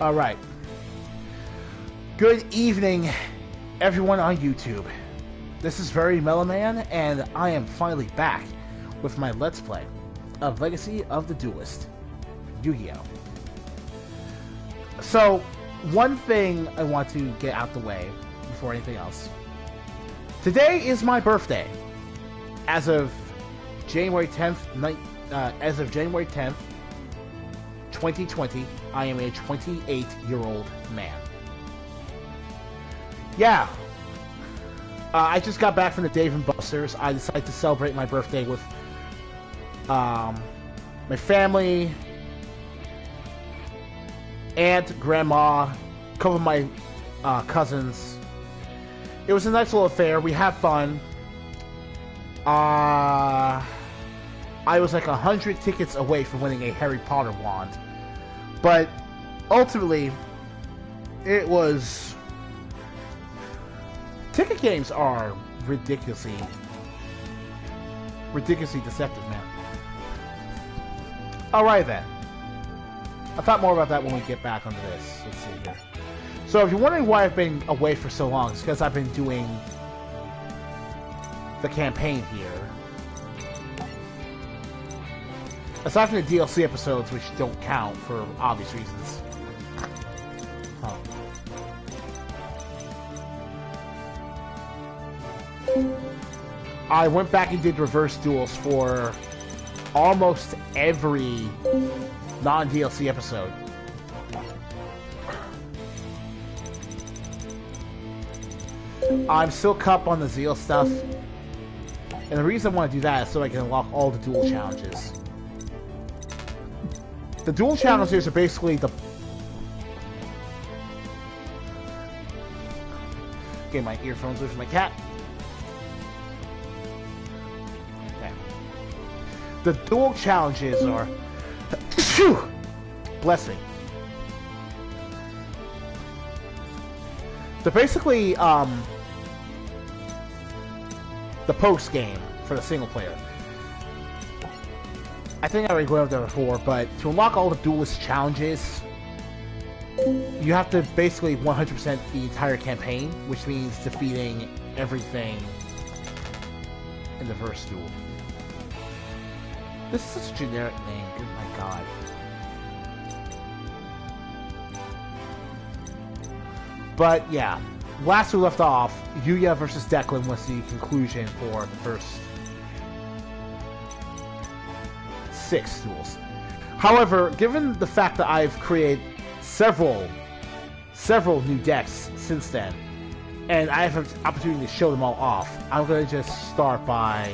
Alright. Good evening, everyone on YouTube. This is Very Mellow Man, and I am finally back with my Let's Play of Legacy of the Duelist, Yu-Gi-Oh! So, one thing I want to get out the way before anything else. Today is my birthday. As of January 10th, 2020, I am a 28-year-old man. Yeah. I just got back from the Dave & Buster's. I decided to celebrate my birthday with my family, aunt, grandma, a couple of my cousins. It was a nice little affair. We had fun. I was like 100 tickets away from winning a Harry Potter wand. But ultimately, it was... Ticket games are ridiculously deceptive, man. Alright then. I'll talk more about that when we get back onto this. Let's see here. So if you're wondering why I've been away for so long, it's because I've been doing the campaign here. Aside from the DLC episodes, which don't count for obvious reasons. Huh. I went back and did reverse duels for almost every non-DLC episode. I'm still cup on the Zeal stuff. And the reason I want to do that is so I can unlock all the duel challenges. The duel challenges are basically the... Get my earphones away from my cat. Okay. The duel challenges are... Bless me. They're basically, the post game for the single player. I think I already went over there before, but to unlock all the Duelist challenges, you have to basically 100% the entire campaign, which means defeating everything in the first duel. This is such a generic name, oh my god. But yeah, last we left off, Yuya versus Declan was the conclusion for the first 6 duels. However, given the fact that I've created several new decks since then, and I have an opportunity to show them all off, I'm going to just start by...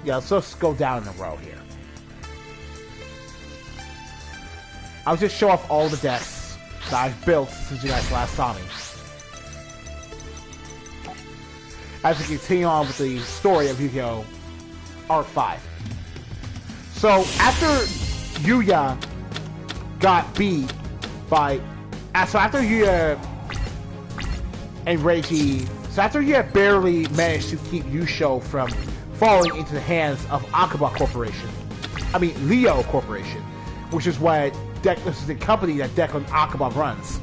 Yeah, let's just go down in a row here. I'll just show off all the decks that I've built since you guys last saw me. As we continue on with the story of Yu-Gi-Oh! Arc 5. So, after Yuya got beat by... So after Yuya and Reiji... So after Yuya barely managed to keep Yusho from falling into the hands of Akaba Corporation. I mean, Leo Corporation, which is what this is the company that Declan Akaba runs.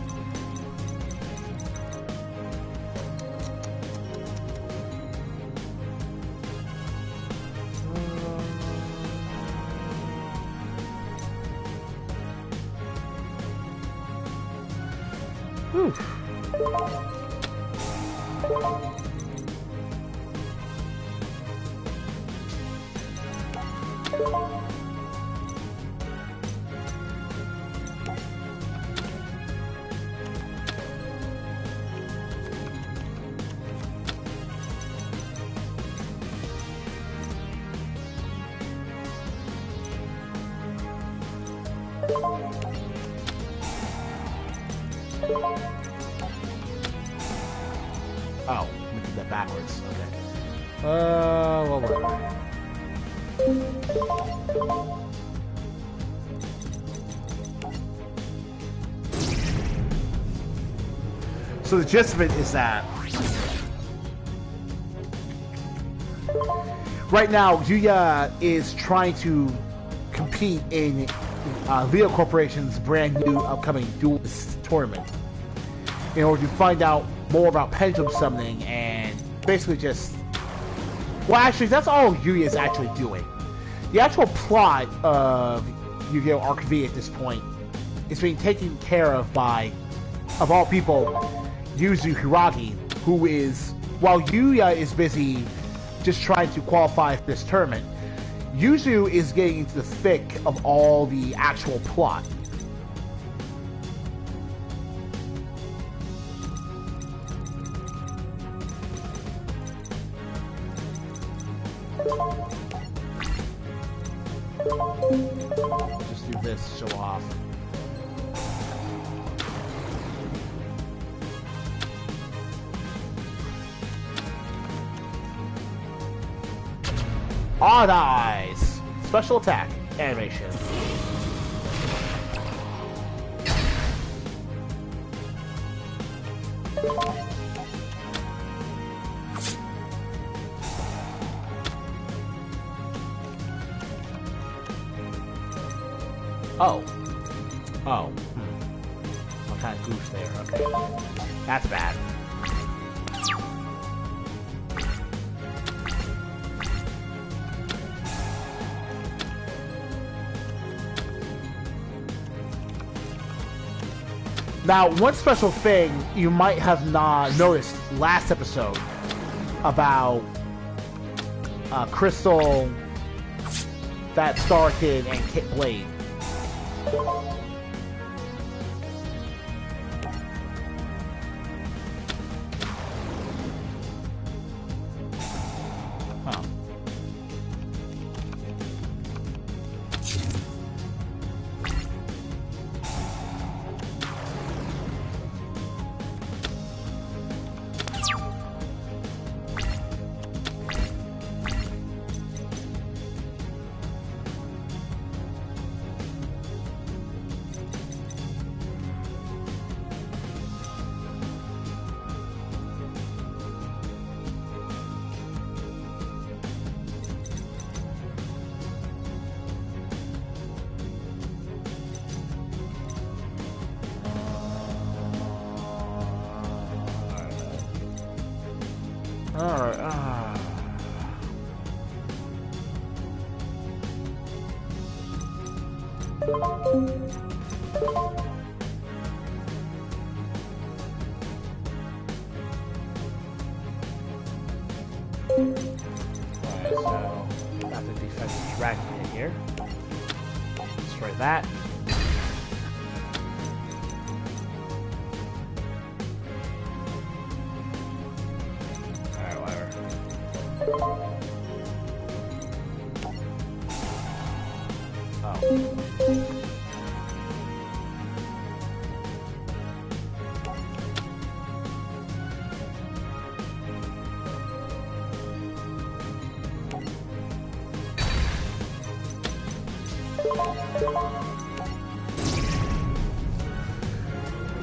Whew. Oh, we did that backwards. Okay. Well, whatever. So the gist of it is that right now Yuya is trying to compete in Leo Corporation's brand new upcoming Duelist tournament in order to find out more about pendulum summoning and basically just... Well, actually, that's all Yuya is actually doing. The actual plot of Yu-Gi-Oh! Arc V at this point is being taken care of by, of all people, Yuzu Hiragi, who is, while Yuya is busy just trying to qualify for this tournament, Yuzu is getting into the thick of all the actual plot. Just do this, show off. Odd Eyes! Special attack animation. Oh. Oh. What kind of goof there? Okay. That's bad. Now, one special thing you might have not noticed last episode about Crystal, that Star Kid, and Kit Blade. Huh. Alright, so got the defensive dragon in here. Destroy that.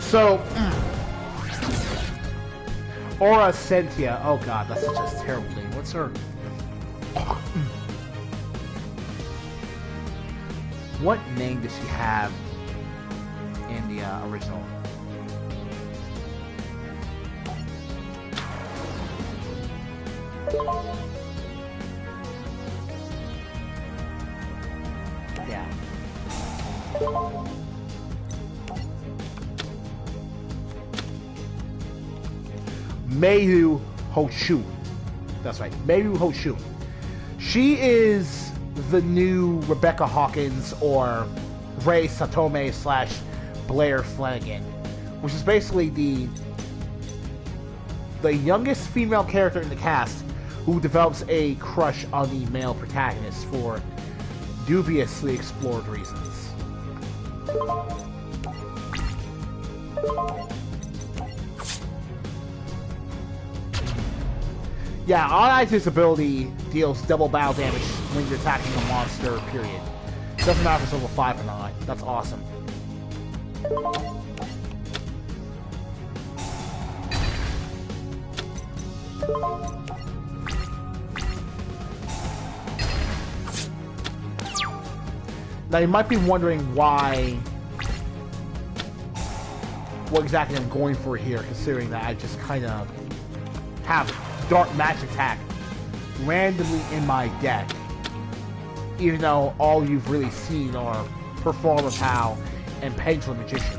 So, Aura Sentia. Oh god, that's such a terrible name. What's her... What name does she have in the original? Yeah. Mayu Hoshu. That's right, Mayu Hoshu. She is the new Rebecca Hawkins or Ray Satome / Blair Flanagan, which is basically the youngest female character in the cast who develops a crush on the male protagonist for dubiously explored reasons. Yeah, Odd Eyes' ability deals double battle damage when you're attacking a monster, period. Doesn't matter if it's level 5 or not. That's awesome. Now you might be wondering what exactly I'm going for here, considering that I just kind of have Dark Magic Attack randomly in my deck, even though all you've really seen are Performer Pal and Pendulum Magicians.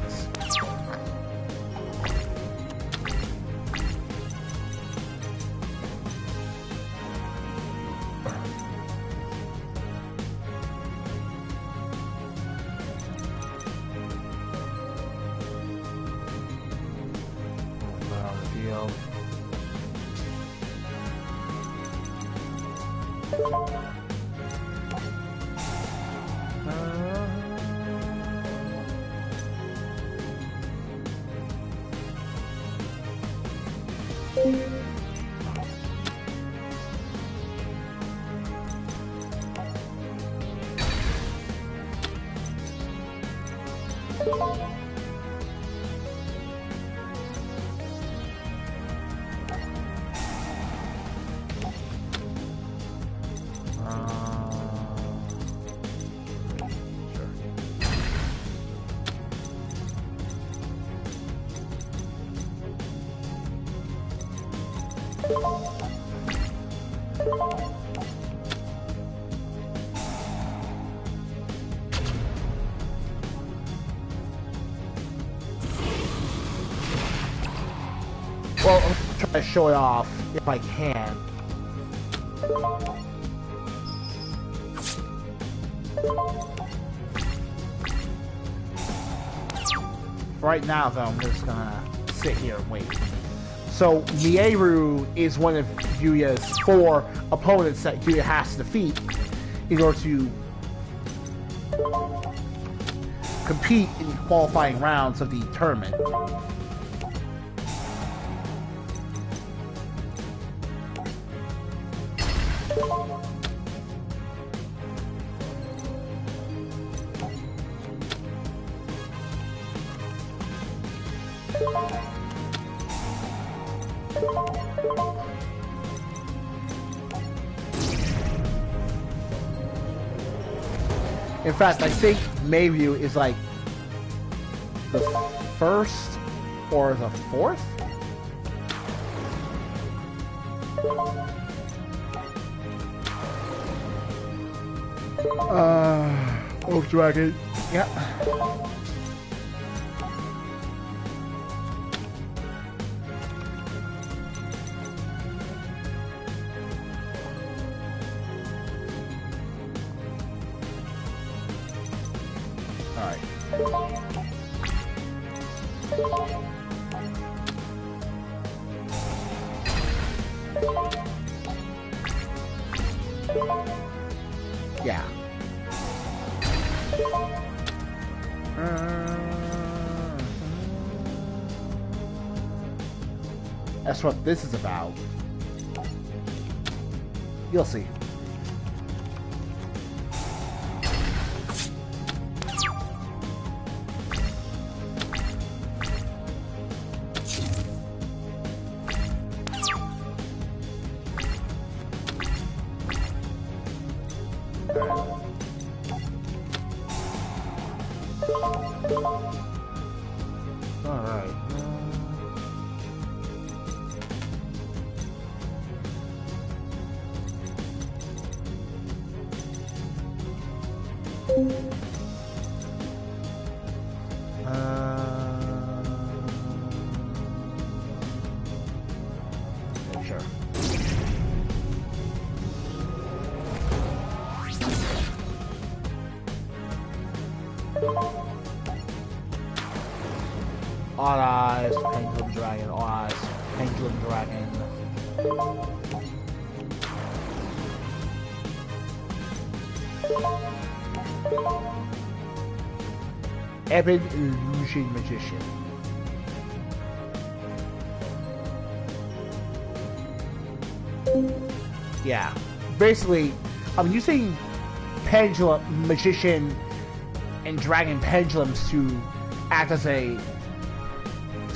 Well, I'm gonna try to show it off if I can. Right now, though, I'm just gonna sit here and wait. So, Mieru is one of Yuya's 4 opponents that Yuya has to defeat in order to compete in the qualifying rounds of the tournament. In fact, I think Mayview is like the 1st or the 4th? Oak Dragon. Yeah. Yeah. That's what this is about. You'll see. Sure. All eyes, Pendulum Dragon, all eyes, Pendulum Dragon. Ebon Illusion Magician. Yeah, basically, I'm using pendulum, magician, and dragon pendulums to act as to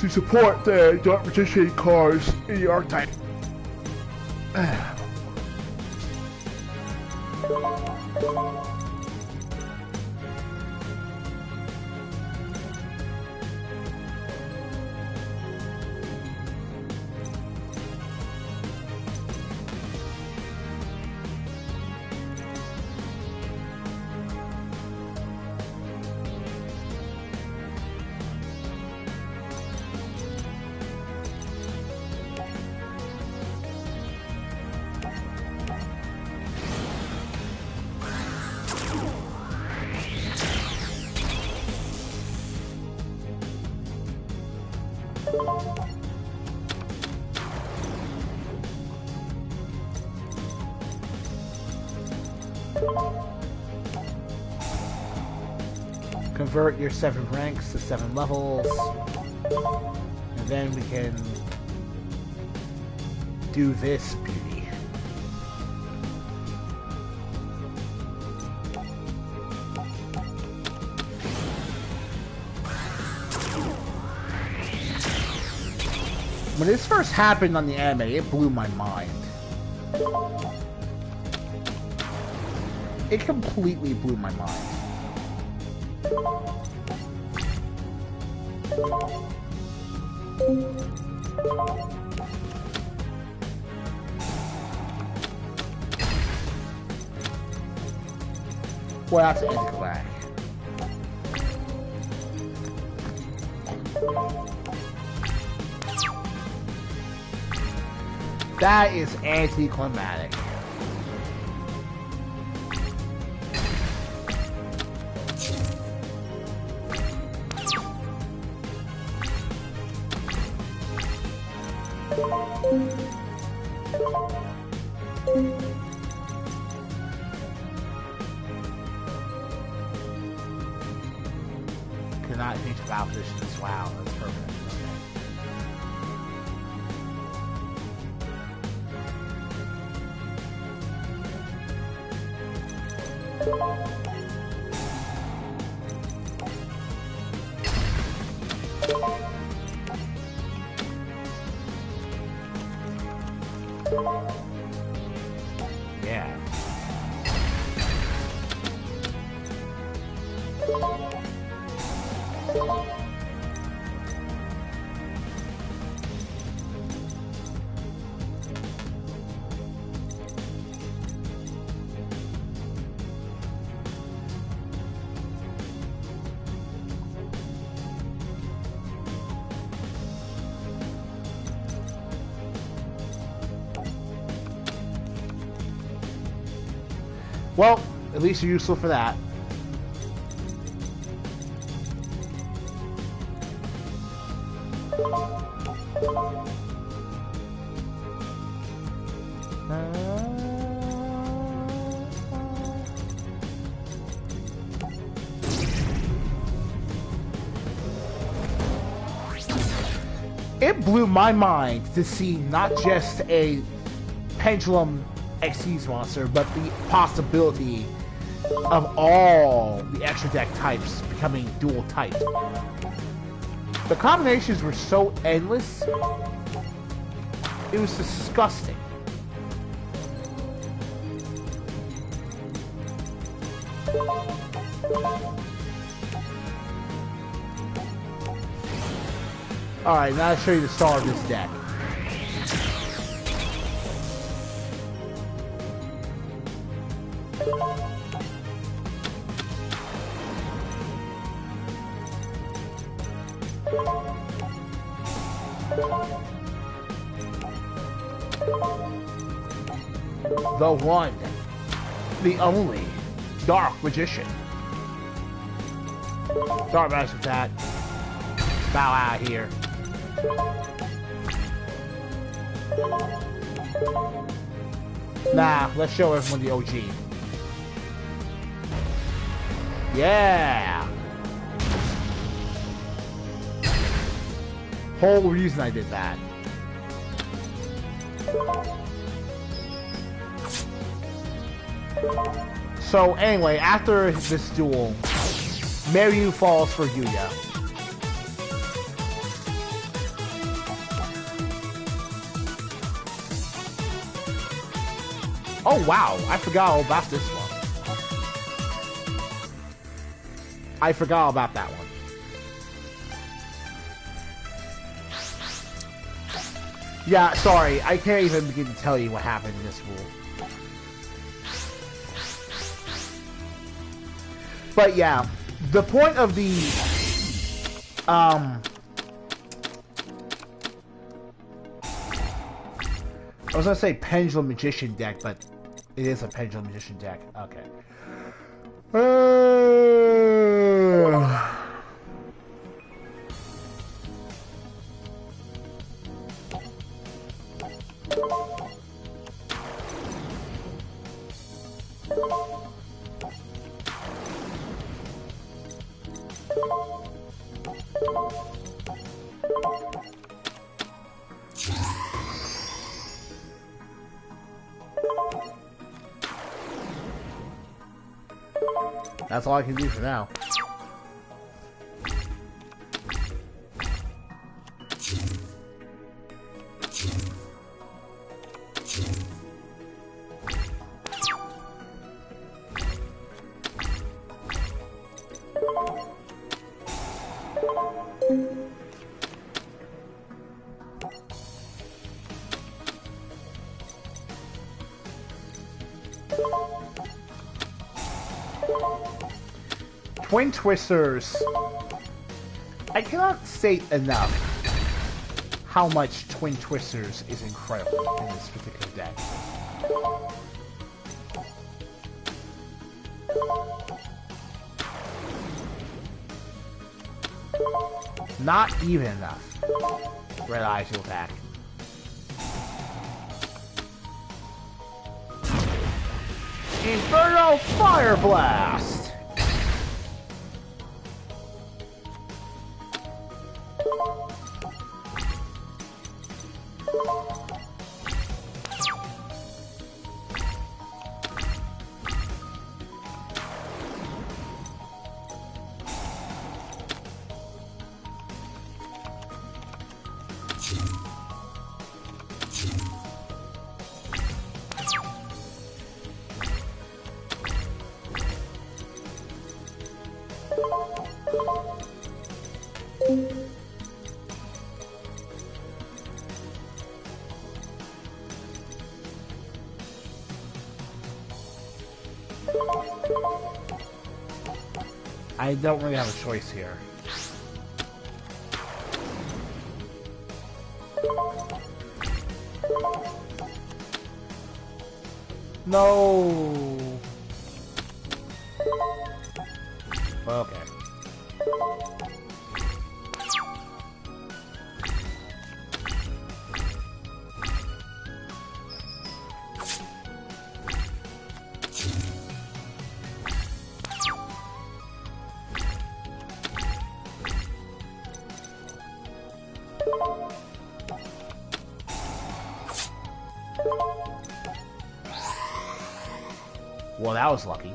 support the dark magician cards in the archetype. Convert your 7 ranks to 7 levels, and then we can do this beauty. When this first happened on the anime, it blew my mind. It completely blew my mind. Well, that's anti-clag. That is anticlimactic. Cannot change battle positions. Wow, that's perfect. Yeah. Well, at least you're useful for that. It blew my mind to see not just a pendulum Xyz monster, but the possibility of all the extra deck types becoming dual type. The combinations were so endless, it was disgusting. Alright, now I'll show you the star of this deck. The one, the only, Dark Magician. Dark Magic that. Bow out here. Nah, let's show everyone the OG. Yeah! Whole reason I did that. So anyway, after this duel, Maryu falls for Yuya. Oh wow, I forgot all about this one. I forgot about that one. Yeah, sorry, I can't even begin to tell you what happened in this duel. But yeah, the point of the I was gonna say Pendulum Magician deck, but it is a Pendulum Magician deck. Okay. That's all I can do for now. Twin Twisters. I cannot state enough how much Twin Twisters is incredible in this particular deck. Not even enough. Red Eyes will attack. Inferno Fire Blast! I don't really have a choice here. No. Okay. Well, that was lucky.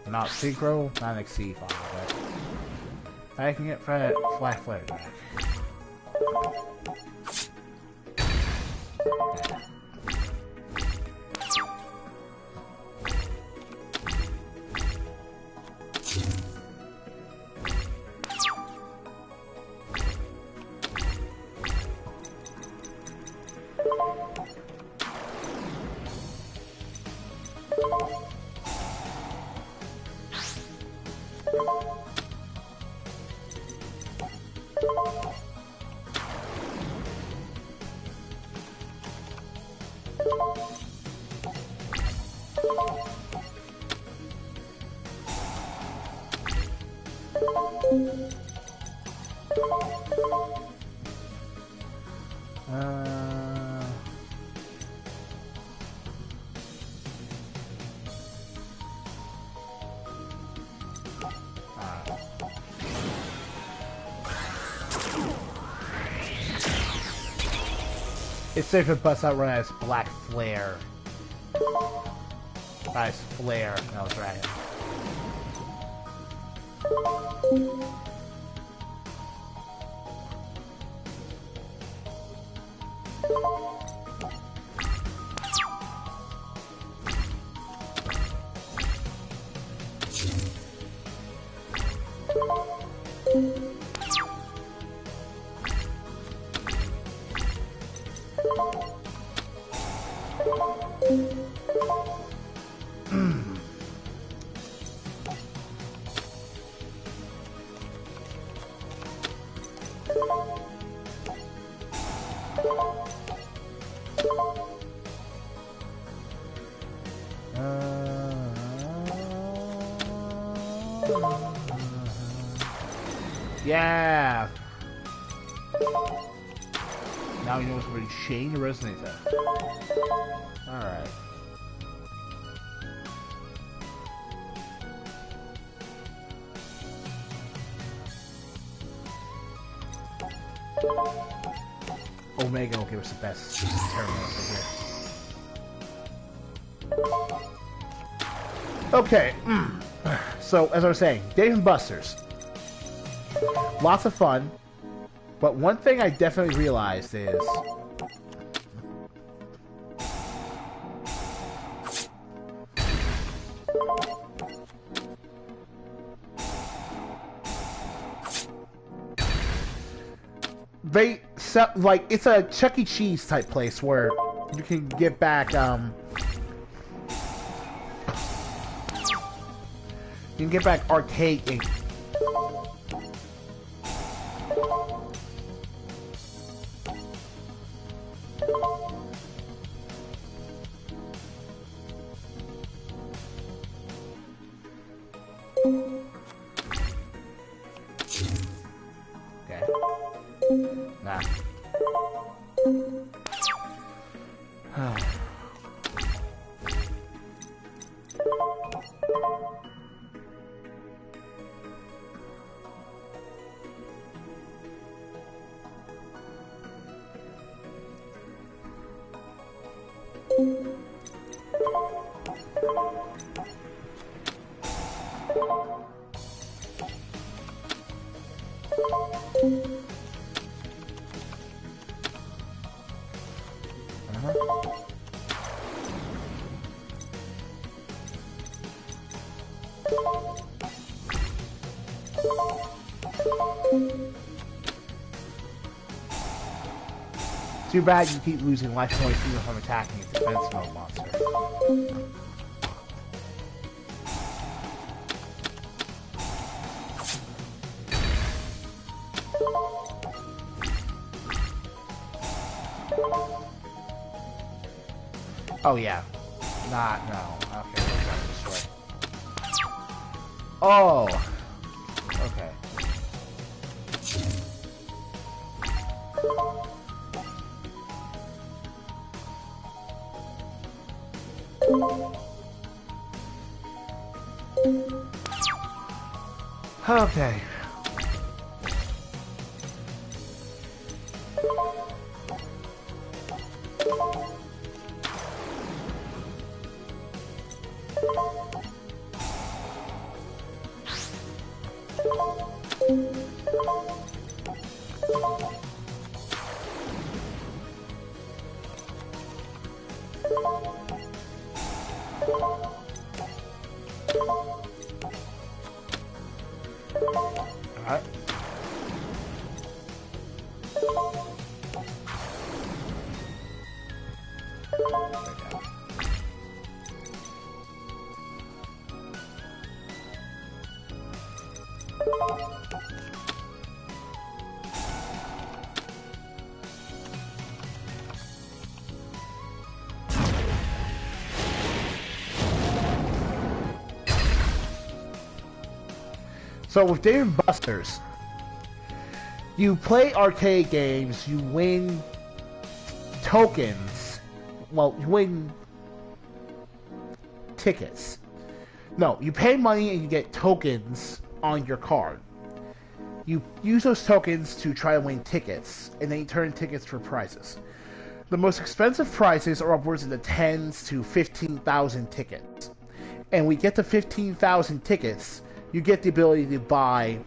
Not synchro, not exceed 5, but I can get flat flare back. It's safe to bust out run as Black Flare. Nice Flare. No, Dragon. Yeah. Now you know where Shane resonates at. Alright. Omega will give us the best terminal over here. Okay. So, as I was saying, Dave & Buster's. Lots of fun. But one thing I definitely realized is... they set, like, it's a Chuck E. Cheese type place where you can get back, you can get back arcade ink. Too bad you keep losing life points even from attacking a defense mode monster. Oh yeah. No. Okay, we're going this way. Oh! Okay. Okay. Alright. So with Dave & Buster's, you play arcade games, you win tokens. Well, you win tickets. No, you pay money and you get tokens on your card. You use those tokens to try to win tickets, and then you turn tickets for prizes. The most expensive prizes are upwards in the 10s to 15,000 tickets. And we get to 15,000 tickets, you get the ability to buy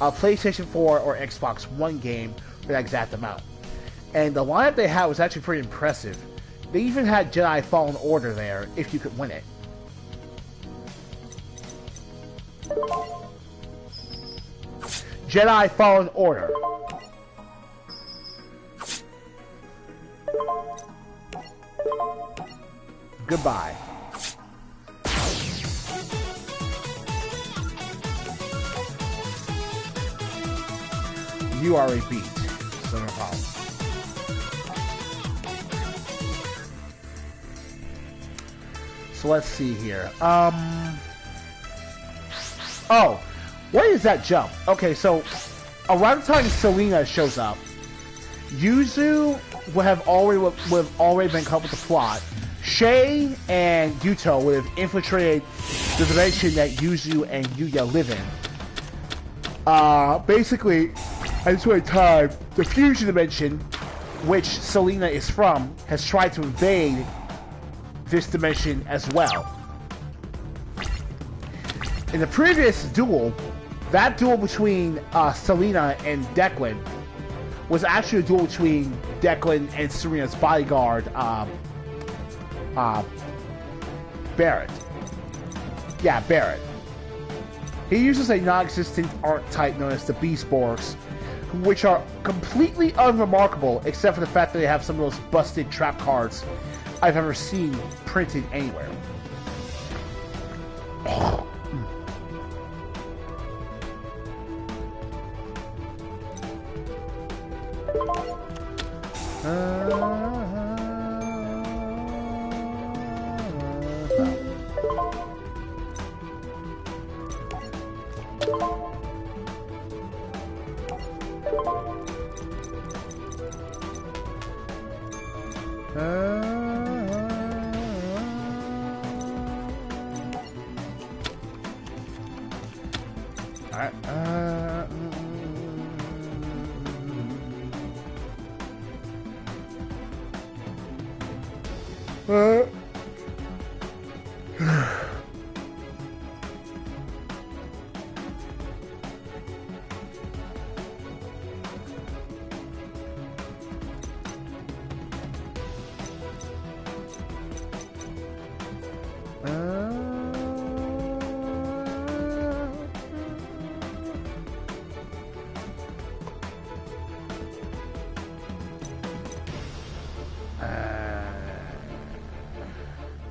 a PlayStation 4 or Xbox One game for that exact amount. And the lineup they had was actually pretty impressive. They even had Jedi Fallen Order there, if you could win it. Jedi Fallen Order. Goodbye. You are a beat, so no problem. So let's see here. Oh, what is that jump? Okay, so around the time Selena shows up, Yuzu would have already been covered with the plot. Shay and Yuto would have infiltrated the dimension that Yuzu and Yuya live in. Basically, at this point in time, the fusion dimension, which Selena is from, has tried to invade this dimension as well. In the previous duel, that duel between Selena and Declan was actually a duel between Declan and Serena's bodyguard, Barrett. Yeah, Barrett. He uses a non-existent archetype known as the Beastborgs, which are completely unremarkable except for the fact that they have some of those busted trap cards I've ever seen printed anywhere.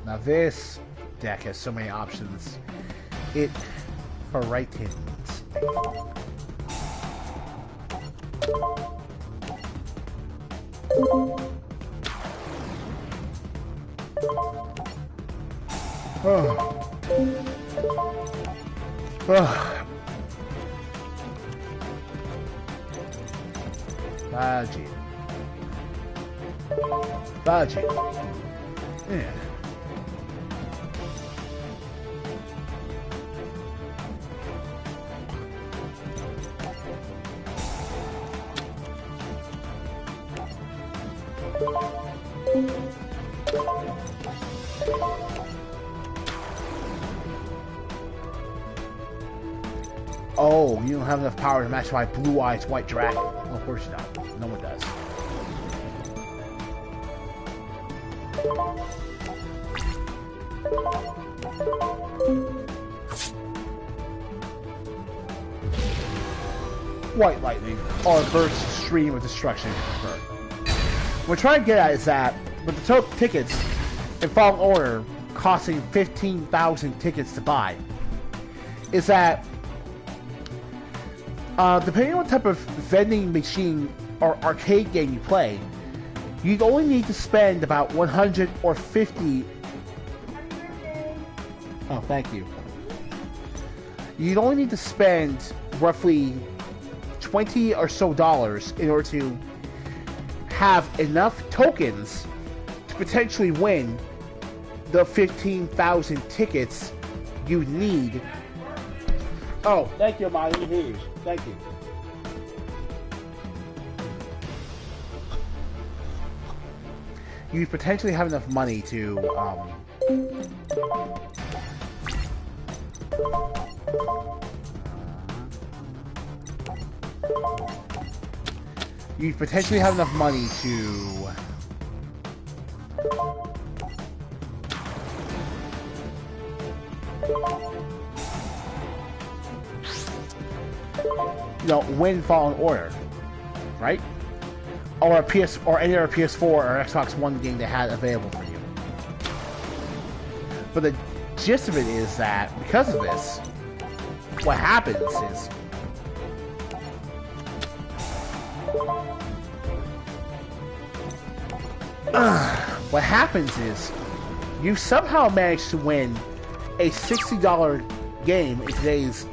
Now this deck has so many options. It frightens me. Oh. Oh. Baji. Baji. Yeah. Oh, you don't have enough power to match my Blue Eyes White Dragon. Well, of course you don't. No one does. White Lightning, or a burst stream of destruction, if you prefer. What we're trying to get at is that, with the total tickets in Fallen Order costing 15,000 tickets to buy, is that Depending on what type of vending machine or arcade game you play, you'd only need to spend about 100 or 50. Oh, thank you. You'd only need to spend roughly $20 or so in order to have enough tokens to potentially win the 15,000 tickets you need. Oh, thank you, Molly. Thank you. You potentially have enough money to you potentially have enough money to win Fallen Order, right? Or a PS or any other PS4 or Xbox One game they had available for you. But the gist of it is that because of this, what happens is you somehow manage to win a $60 game in today's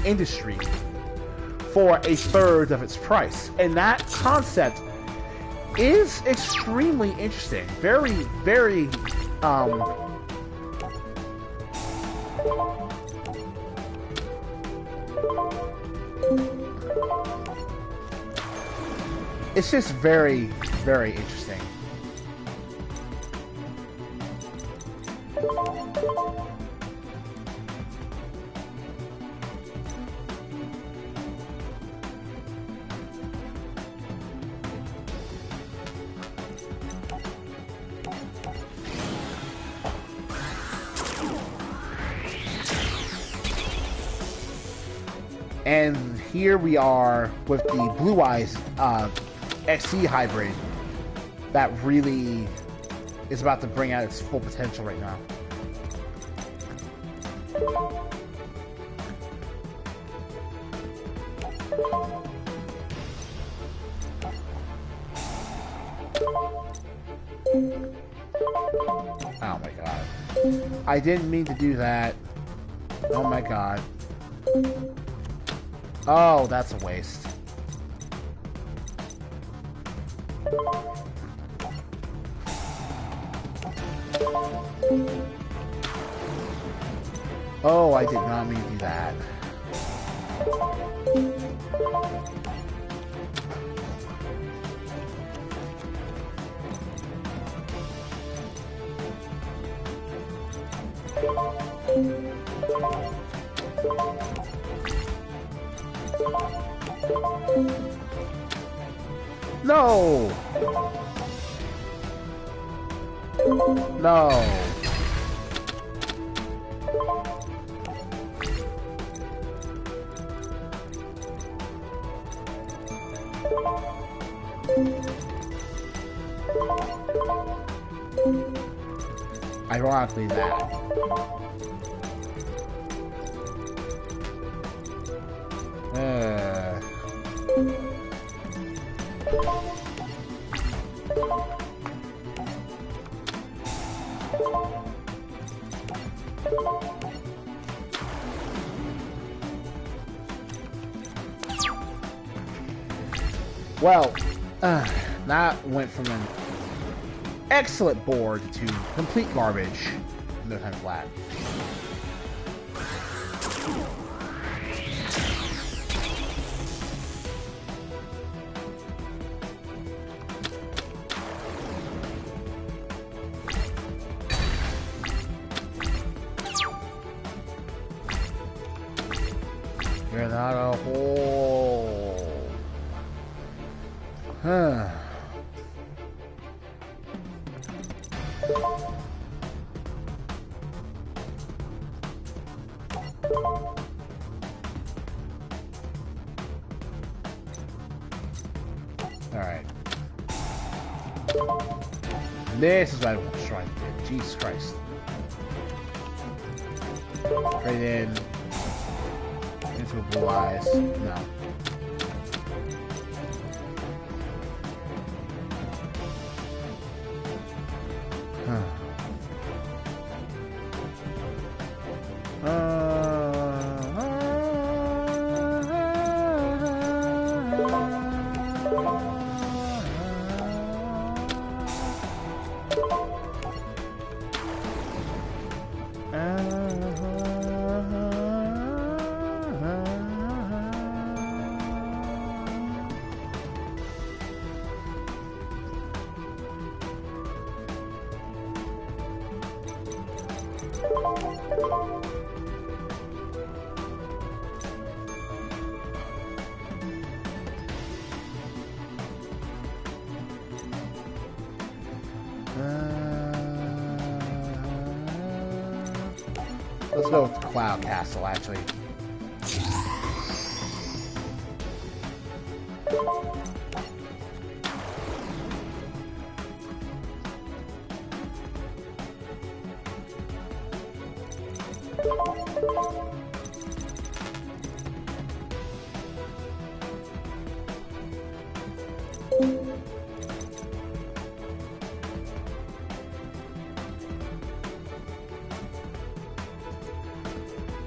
industry for a third of its price. And that concept is extremely interesting. Very, very, it's just very, very interesting. And here we are with the Blue Eyes XC hybrid that really is about to bring out its full potential right now. Oh my god. I didn't mean to do that. Oh my god. Oh, that's a waste. Oh, I did not mean to do that. No! No! Ironically, that. Well, that went from an excellent board to complete garbage. No time flat. You're not a hole. Huh. Alright. This is what I was trying to do. Jesus Christ. Right in. Into a Blue Eyes. No. Let's go with the Cloud Castle, actually.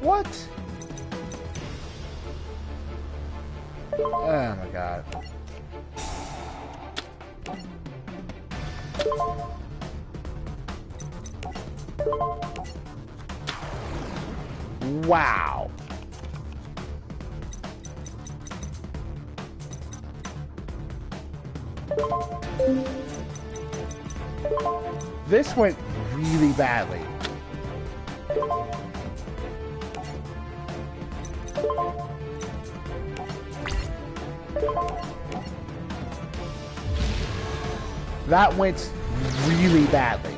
What? Oh my god. Wow. This went really badly. That went really badly.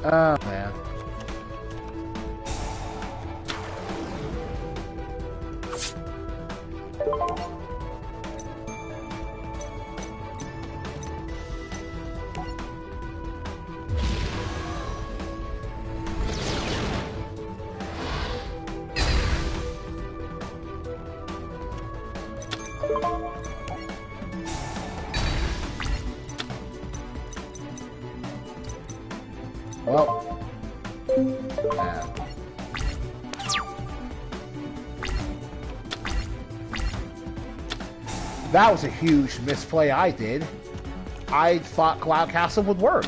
Oh, man. Well, yeah. That was a huge misplay I did. I thought Cloud Castle would work.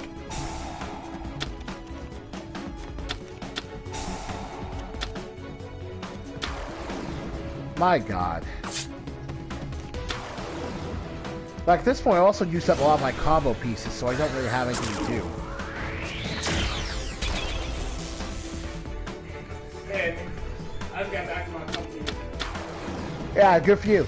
My god. Like, at this point, I also used up a lot of my combo pieces, so I don't really have anything to do. And I've got back to my company. Yeah, good for you.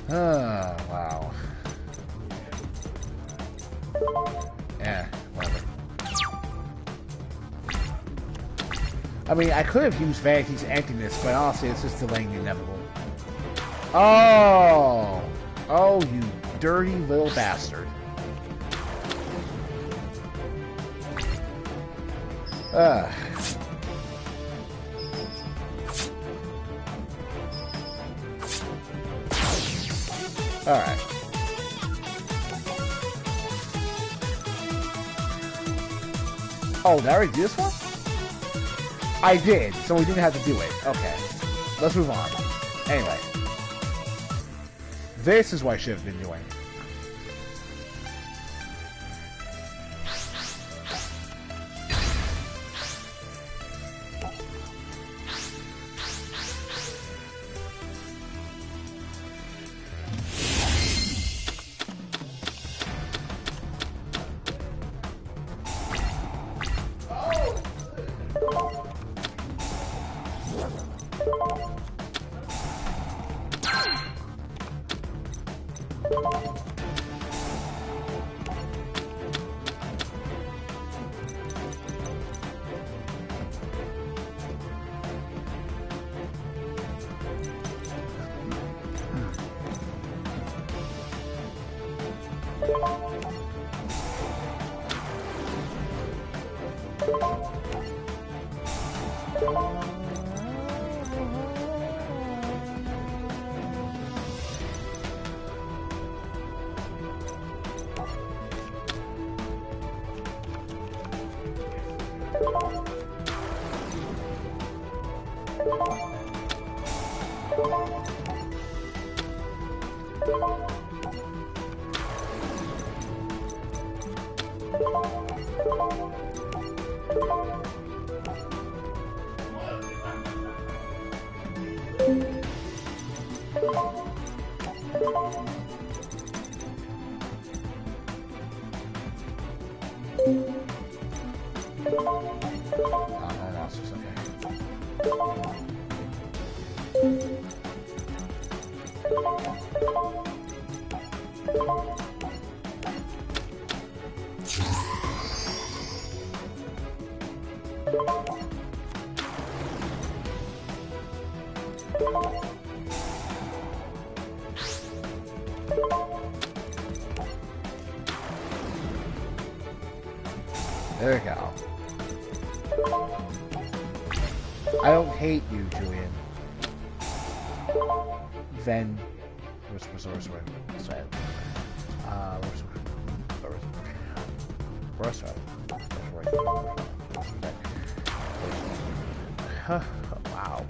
Oh, wow. Yeah, whatever. I mean, I could have used Vanity's Emptiness, but honestly, it's just delaying the inevitable. Oh! Oh, you dirty little bastard. Ugh. Alright. Oh, did I already do this one? I did, so we didn't have to do it. Okay. Let's move on. Anyway. This is what I should have been doing. There we go. I don't hate you, Julian. Then, where's wow.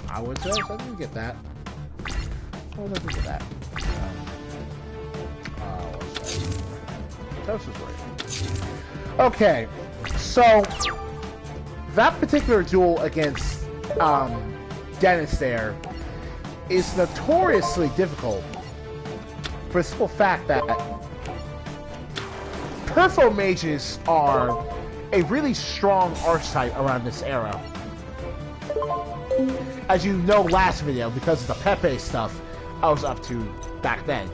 I didn't get that. Oh, let me get that. That was right. Okay, so that particular duel against Dennis there is notoriously difficult for the simple fact that Perfo mages are a really strong archetype around this era. As you know, last video, because of the Pepe stuff I was up to back then.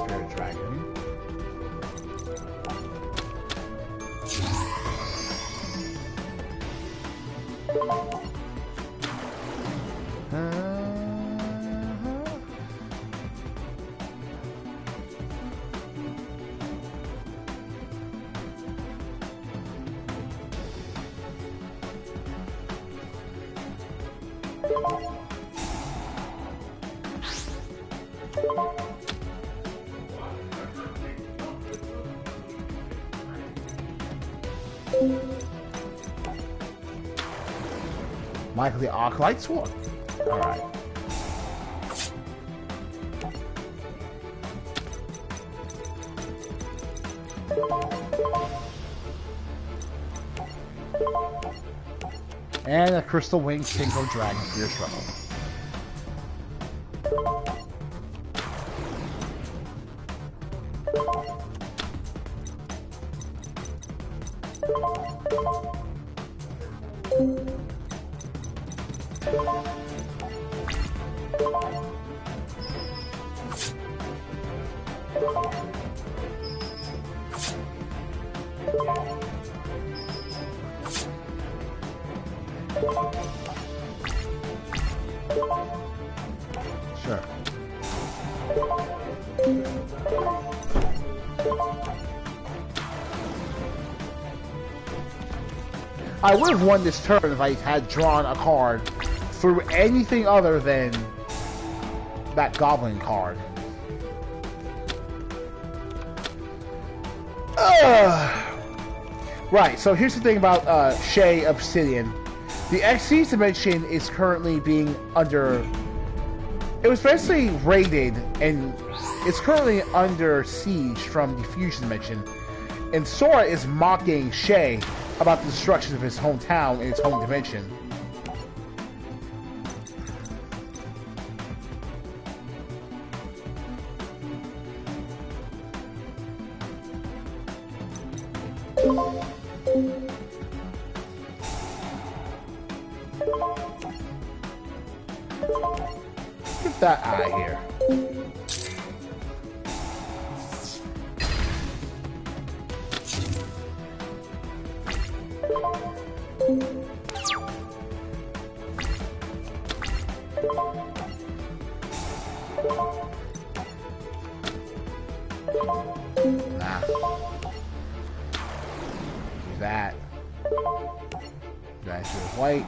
Spirit Dragon. Michael the Arclight Sword. Alright. And a Crystal Wing Synchro Dragon for your trouble. Sure. I would have won this turn if I had drawn a card through anything other than that Goblin card. Right, so here's the thing about Shea Obsidian. The XC dimension is currently being under... It was basically raided, and it's currently under siege from the Fusion dimension. And Sora is mocking Shea about the destruction of his hometown in its home dimension. Get that out of here. Nah. Do that. That's for white.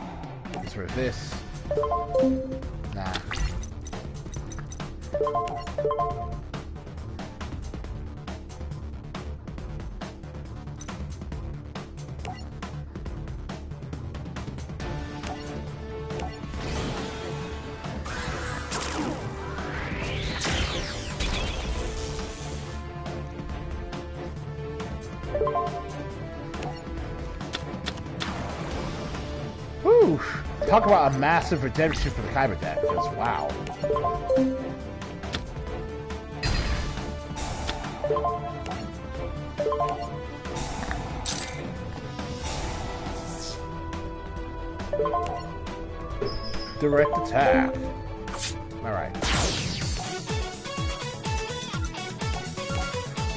That's for this. Nah. Whew. Talk about a massive redemption for the Kyber deck, because wow. Direct attack. Alright.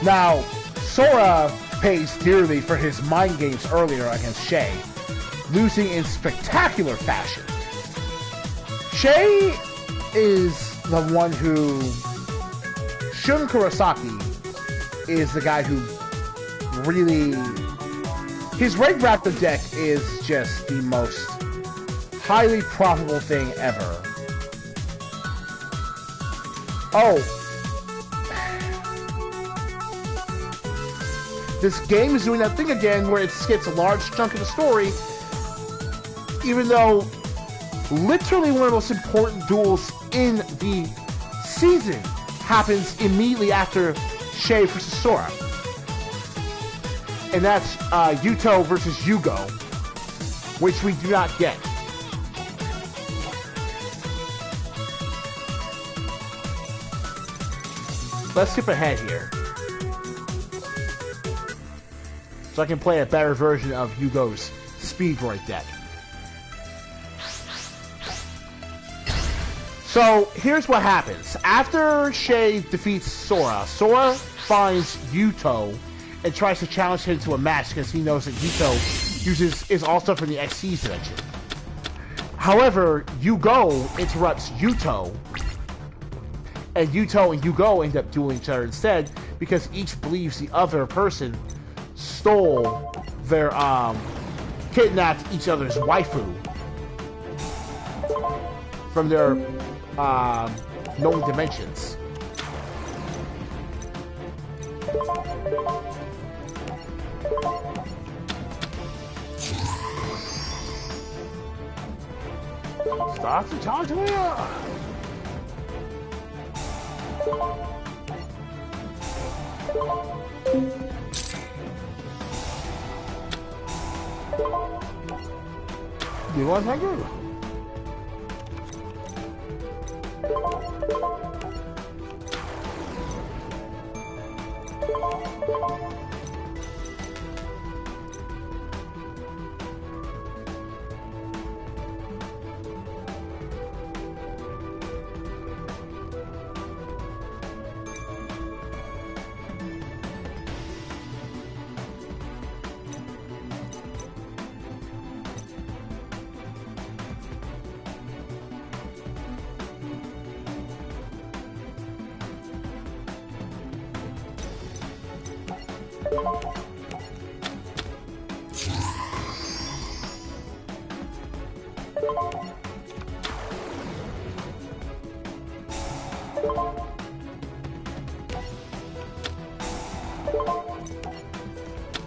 Now, Sora pays dearly for his mind games earlier against Shay, losing in spectacular fashion. Shay is the one who... Shun Kurosaki is the guy who really... His Red Raptor deck is just the most highly profitable thing ever. Oh. This game is doing that thing again where it skips a large chunk of the story, even though literally one of the most important duels in the season happens immediately after Shay versus Sora. And that's Yuto versus Yugo, which we do not get. Let's skip ahead here, so I can play a better version of Yugo's Speedroid deck. So, here's what happens. After Shay defeats Sora, Sora finds Yuto and tries to challenge him to a match because he knows that Yuto is also from the XC's dimension. However, Yugo interrupts Yuto, and Yuto and Yugo end up dueling each other instead because each believes the other person stole their, kidnapped each other's waifu from their known dimensions. Start to charge me up. You want my girl?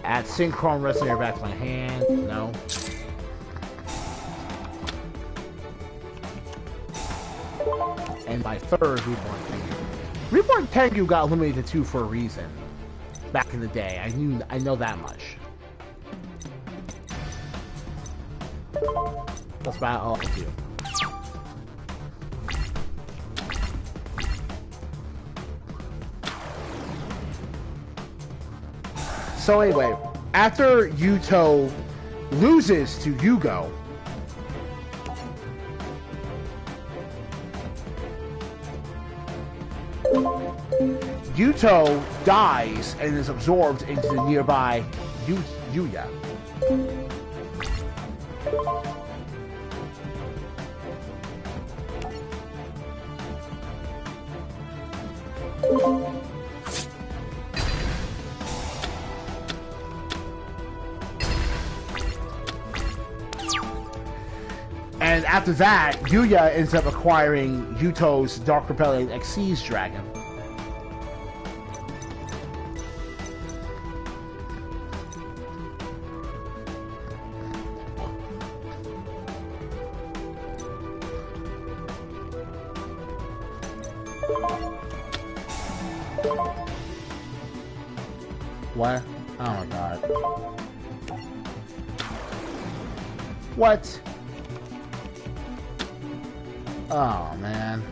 Add Synchron Resonator back to my hand. No. And my third Reborn Tengu. Reborn Tengu got eliminated too for a reason. Back in the day. I know that much. That's about all I can do. So anyway, after Yuto loses to Yugo, Yuto dies and is absorbed into the nearby Yuya. after that, Yuya ends up acquiring Yuto's Dark Rebellion Xyz dragon. What? Oh my god. What? Oh man.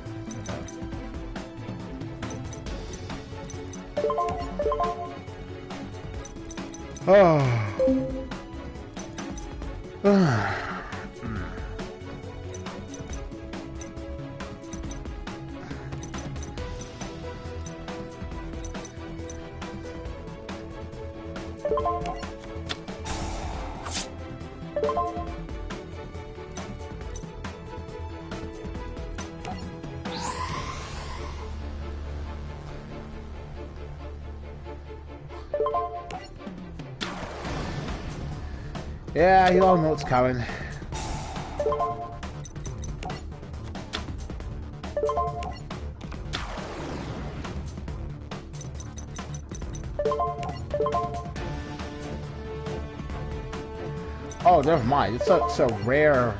Oh. Yeah, you all know what's coming. Oh, never mind. It's a rare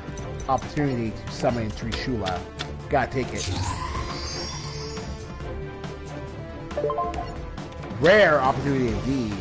opportunity to summon Trishula. Gotta take it. Rare opportunity indeed.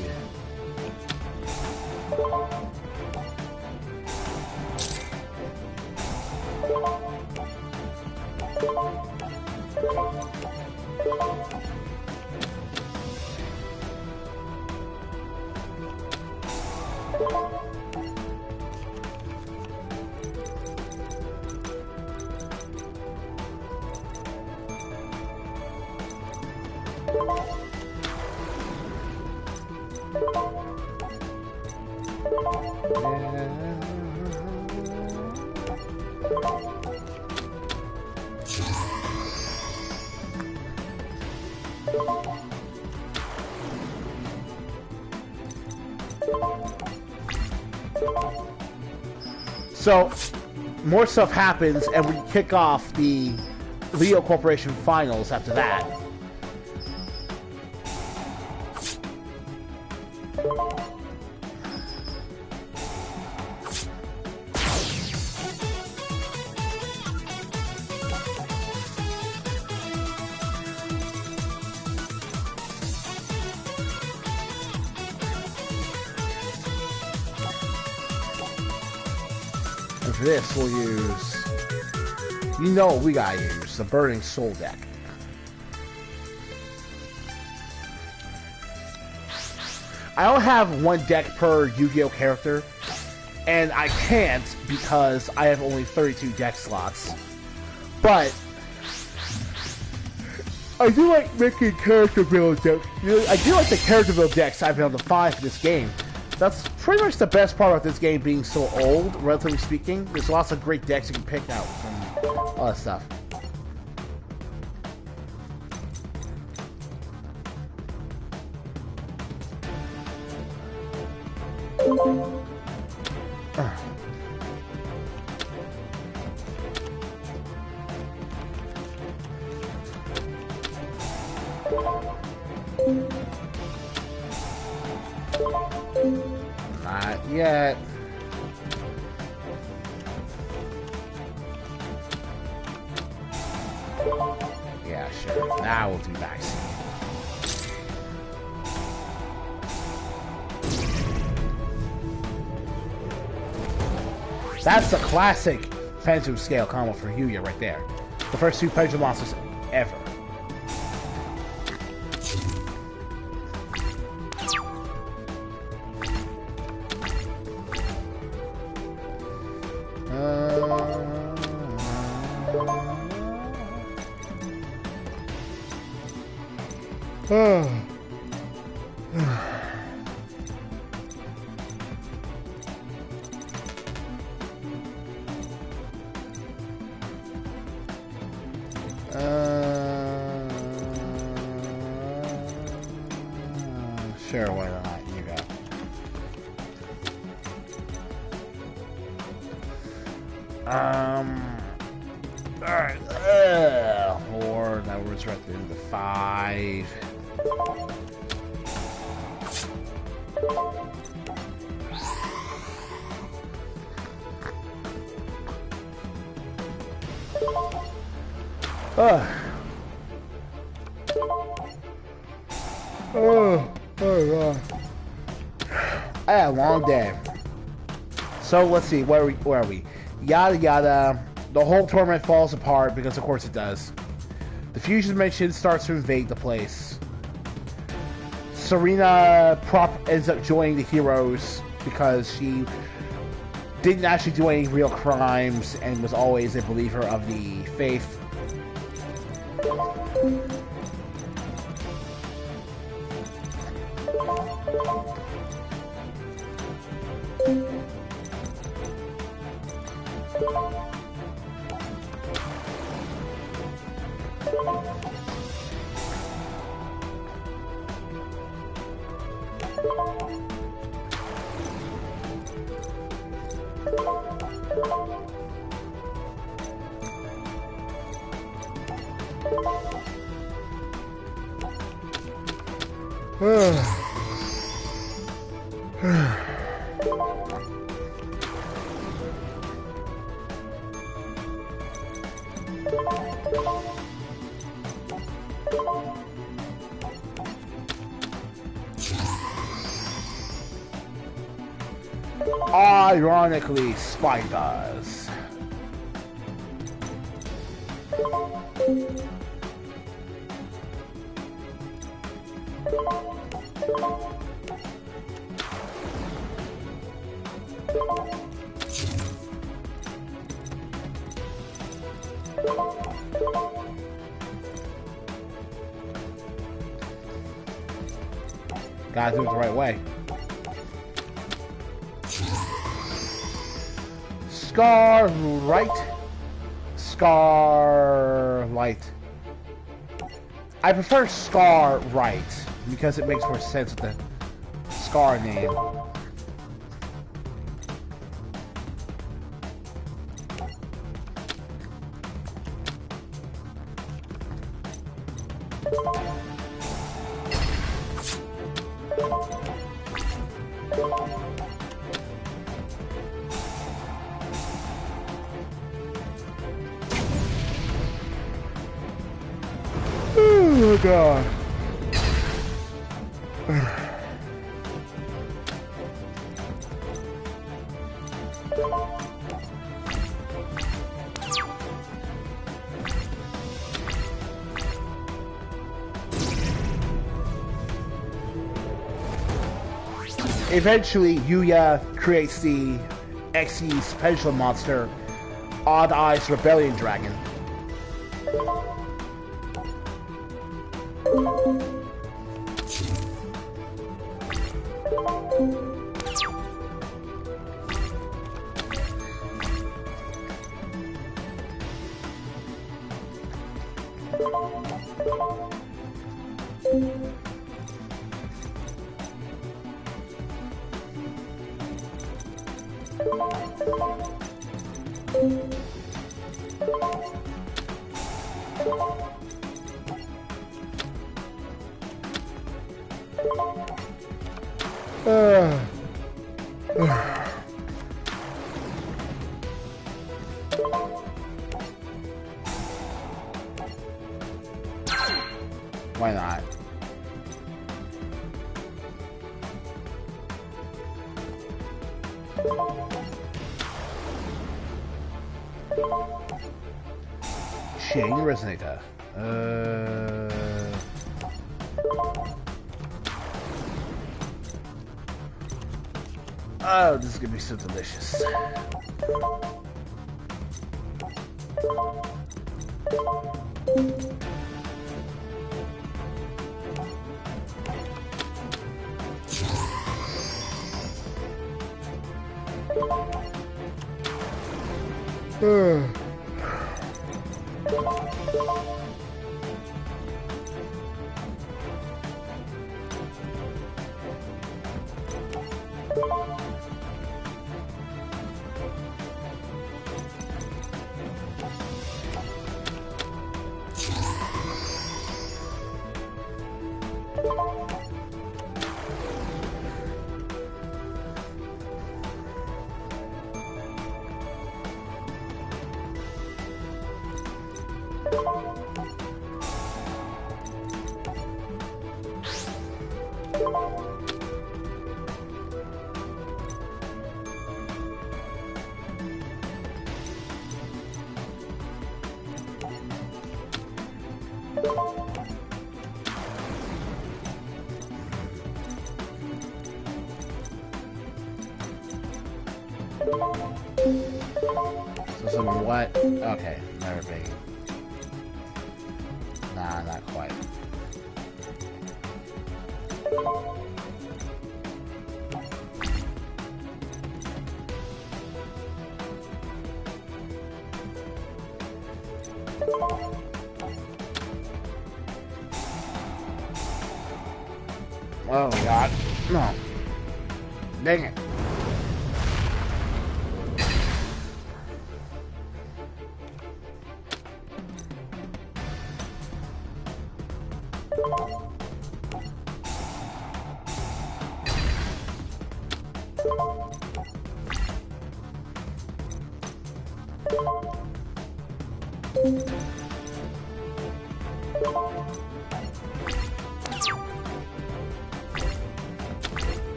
So, more stuff happens, and we kick off the Leo Corporation finals after that. For this, we'll use, you know what we gotta use, the Burning Soul deck. I don't have one deck per Yu-Gi-Oh character, and I can't because I have only 32 deck slots. But I do like making character build decks. I do like the character build decks I've been able to find for this game. That's pretty much the best part about this game being so old, relatively speaking. There's lots of great decks you can pick out from all that stuff. Not yet. Yeah, sure. Now we'll do vaccine. That's the classic Pendulum Scale combo for Yuya right there. The first two Pendulum monsters ever. Sure, why not? You go. Alright. 4. Now we're directed into 5. Oh god. I had a long day. So let's see, where are we? Yada yada. The whole tournament falls apart because of course it does. The fusion mission starts to invade the place. Serena ends up joining the heroes because she didn't actually do any real crimes and was always a believer of the faith. Ironically, spiders. Gotta do it the right way. Scar right. Scar light. I prefer Scar right because it makes more sense with the Scar name. Oh god. Eventually, Yuya creates the Xyz pendulum monster, Odd Eyes Rebellion Dragon. Why not? Chain Resonator. Oh, this is gonna be so delicious. So some what? Okay, never been. Nah, not quite. Oh my god. No. Dang it.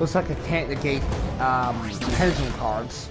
Looks like I can't negate pendulum cards.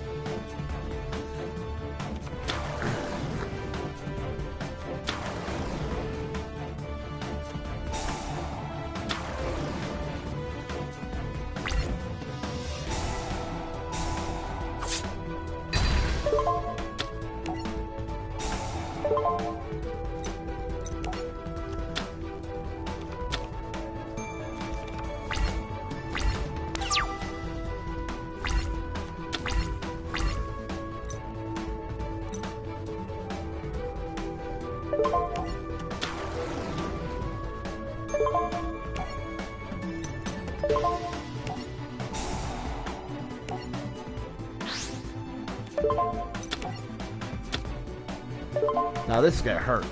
Now this is gonna hurt.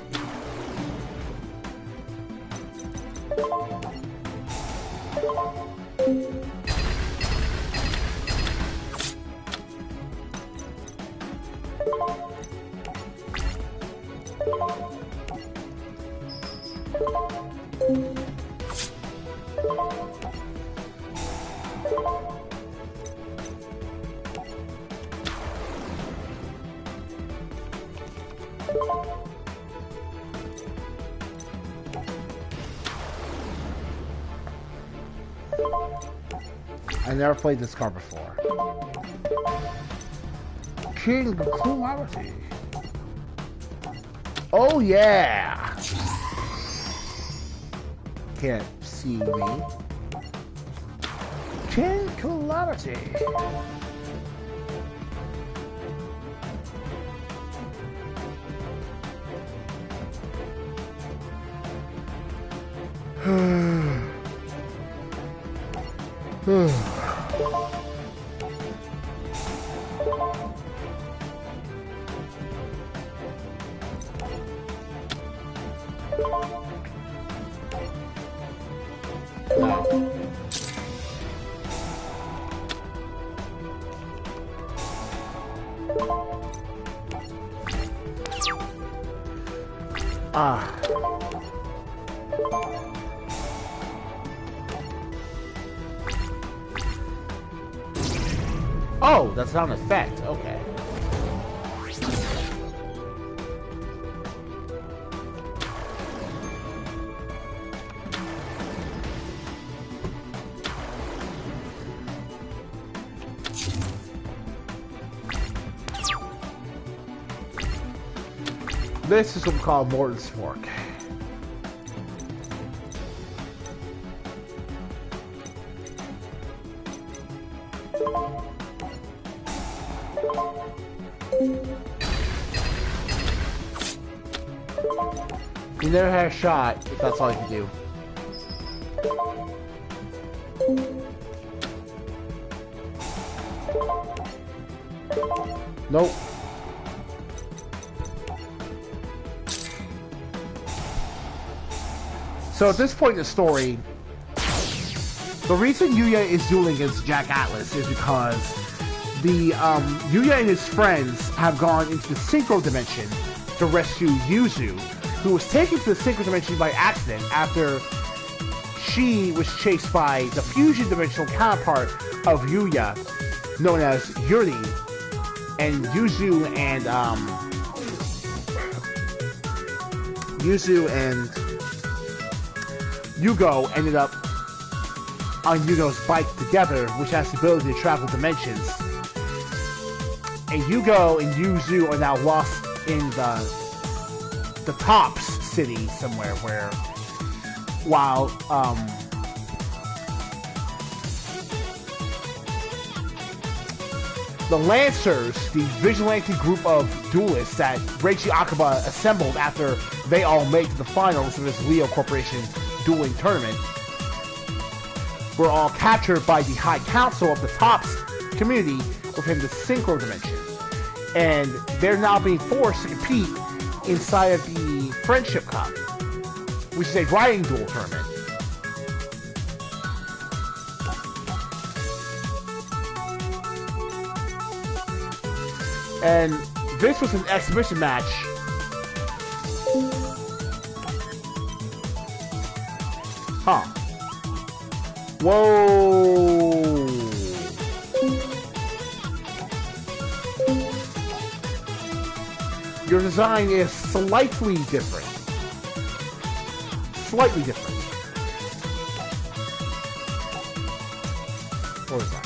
I never played this card before. King of Clarity. Oh yeah! Can't see me. King of Clarity. Oh, that's not an effect. Okay. This is what we call Morton's Fork. You never had a shot if that's all you can do. Nope. So at this point in the story, the reason Yuya is dueling against Jack Atlas is because the Yuya and his friends have gone into the Synchro Dimension to rescue Yuzu, who was taken to the Synchro Dimension by accident after she was chased by the fusion dimensional counterpart of Yuya, known as Yuri, and Yuzu and Yugo ended up on Yugo's bike together, which has the ability to travel dimensions. And Yugo and Yuzu are now lost in the Tops city somewhere, where while the Lancers, the vigilante group of duelists that Reichi Akaba assembled after they all made to the finals of this Leo Corporation dueling tournament, were all captured by the High Council of the Tops community within the Synchro Dimension. And they're now being forced to compete inside of the Friendship Cup, which is a riding duel tournament. And this was an exhibition match. Huh. Whoa. Your design is slightly different. Slightly different. What is that?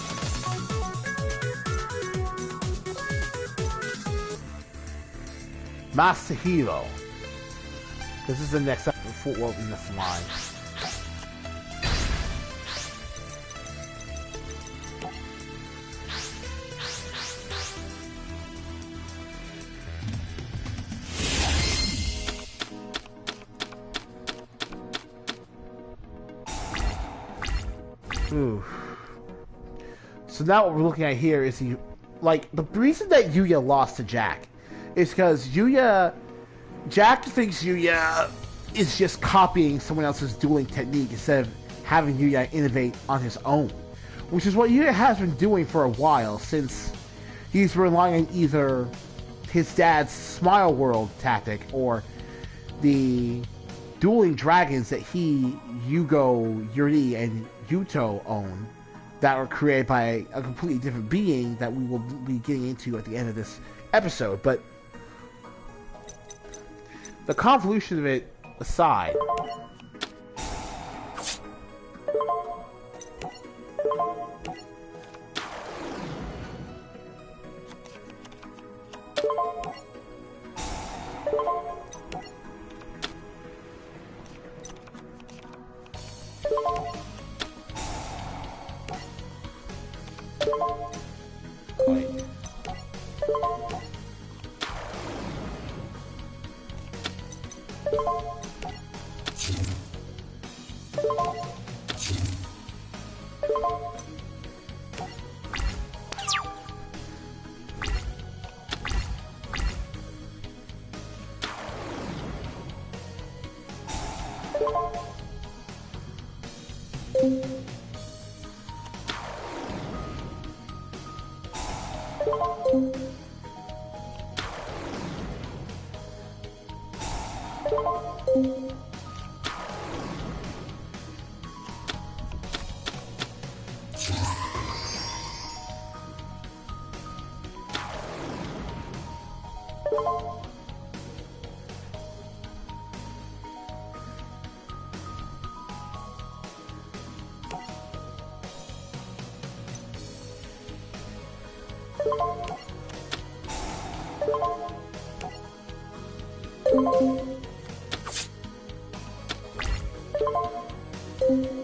Masahiro. This is the next episode, well, in this line. Ooh. So now what we're looking at here is the reason that Yuya lost to Jack is because Jack thinks Yuya is just copying someone else's dueling technique instead of having Yuya innovate on his own, which is what Yuya has been doing for a while, since he's relying on either his dad's Smile World tactic or the dueling dragons that he, Yugo, Yuri, and Yuto own that were created by a completely different being that we will be getting into at the end of this episode. But the convolution of it aside,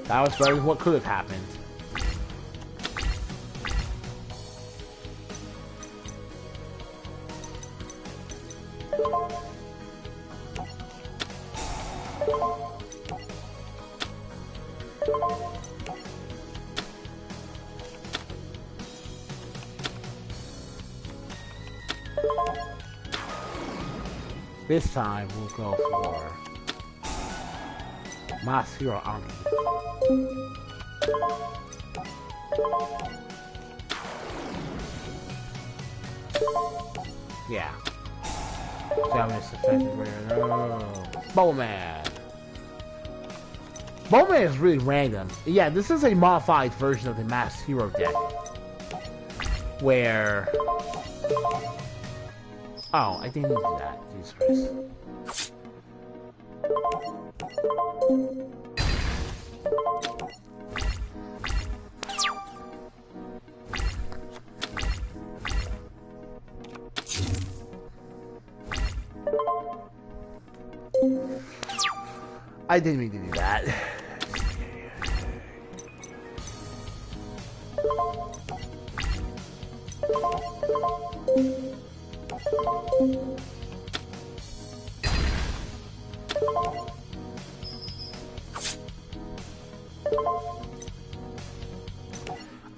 that was better than what could have happened. This time we'll go for Masahiro Anki. Yeah. Damage effective rare. No. Bowman. Bowman is really random. Yeah, this is a modified version of the Masked Hero deck. Where... Oh, I didn't do that. Jesus Christ. I didn't mean to do that.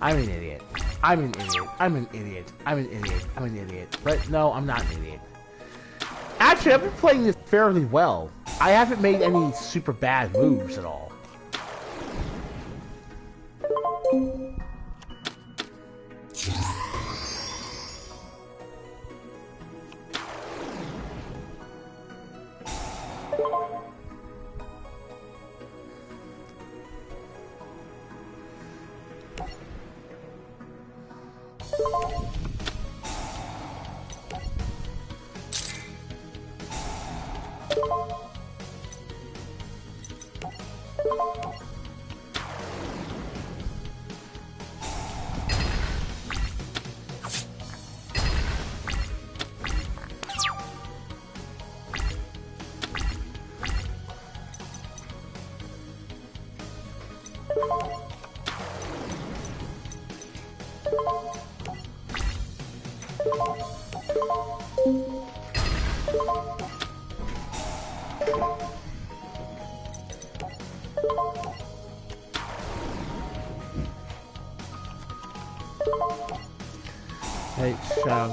I'm an idiot. I'm an idiot. I'm an idiot. I'm an idiot. I'm an idiot. But no, I'm not an idiot. Actually, I've been playing this fairly well. I haven't made any super bad moves at all.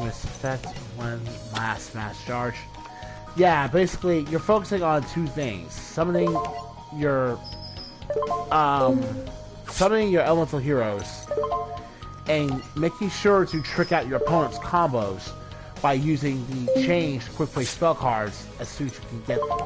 Effect when last mass charge. Yeah, basically you're focusing on two things: summoning your elemental heroes and making sure to trick out your opponent's combos by using the changed quick play spell cards as soon as you can get them.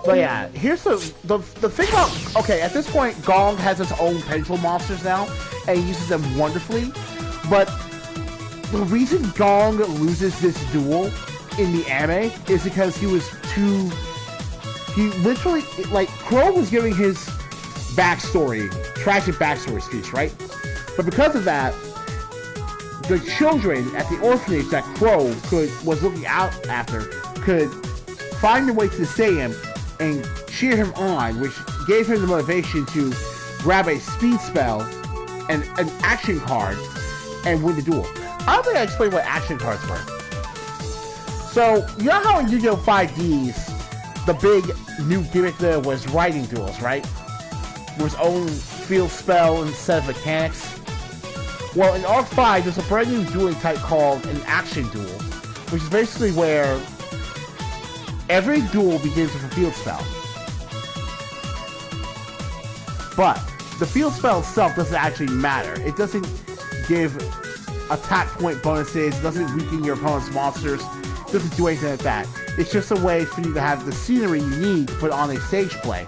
But yeah, here's the thing about... Okay, at this point, Gong has its own pendulum monsters now, and he uses them wonderfully. But the reason Gong loses this duel in the anime is because he was too... He literally... Like, Crow was giving his backstory, tragic backstory speech, right? But because of that, the children at the orphanage that Crow was looking out after could find their way to the stadium and cheer him on, which gave him the motivation to grab a speed spell and an action card and win the duel. I don't think I explained what action cards were. So, you know how in Yu-Gi-Oh! 5Ds, the big new gimmick there was writing duels, right? With his own field spell and set of mechanics. Well, in Arc 5, there's a brand new dueling type called an action duel, which is basically where every duel begins with a field spell. But the field spell itself doesn't actually matter. It doesn't give attack point bonuses, it doesn't weaken your opponent's monsters, it doesn't do anything like that. It's just a way for you to have the scenery you need to put on a stage play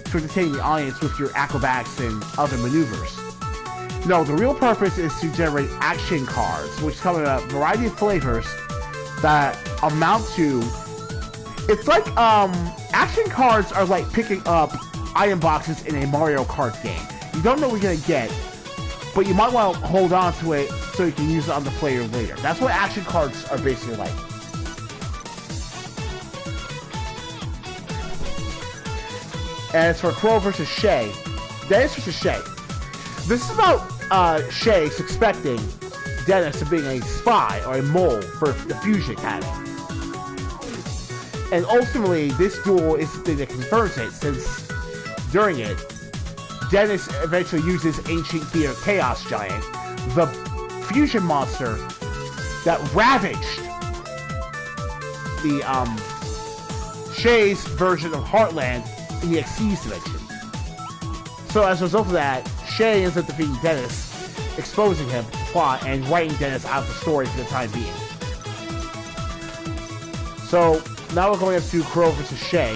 to entertain the audience with your acrobatics and other maneuvers. No, the real purpose is to generate action cards, which come in a variety of flavors that amount to... It's like, action cards are like picking up item boxes in a Mario Kart game. You don't know what you're gonna get, but you might want to hold on to it so you can use it on the player later. That's what action cards are basically like. And it's for Crow versus Shay. Dennis versus Shay. This is about Shay suspecting Dennis of being a spy or a mole for the Fusion Academy. And ultimately, this duel is the thing that confirms it, since during it, Dennis eventually uses Ancient Gear Chaos Giant, the fusion monster that ravaged the Shay's version of Heartland in the Xyz dimension. So as a result of that, Shay ends up defeating Dennis, exposing him to the plot and writing Dennis out of the story for the time being. So now we're going up to Crow versus Shay.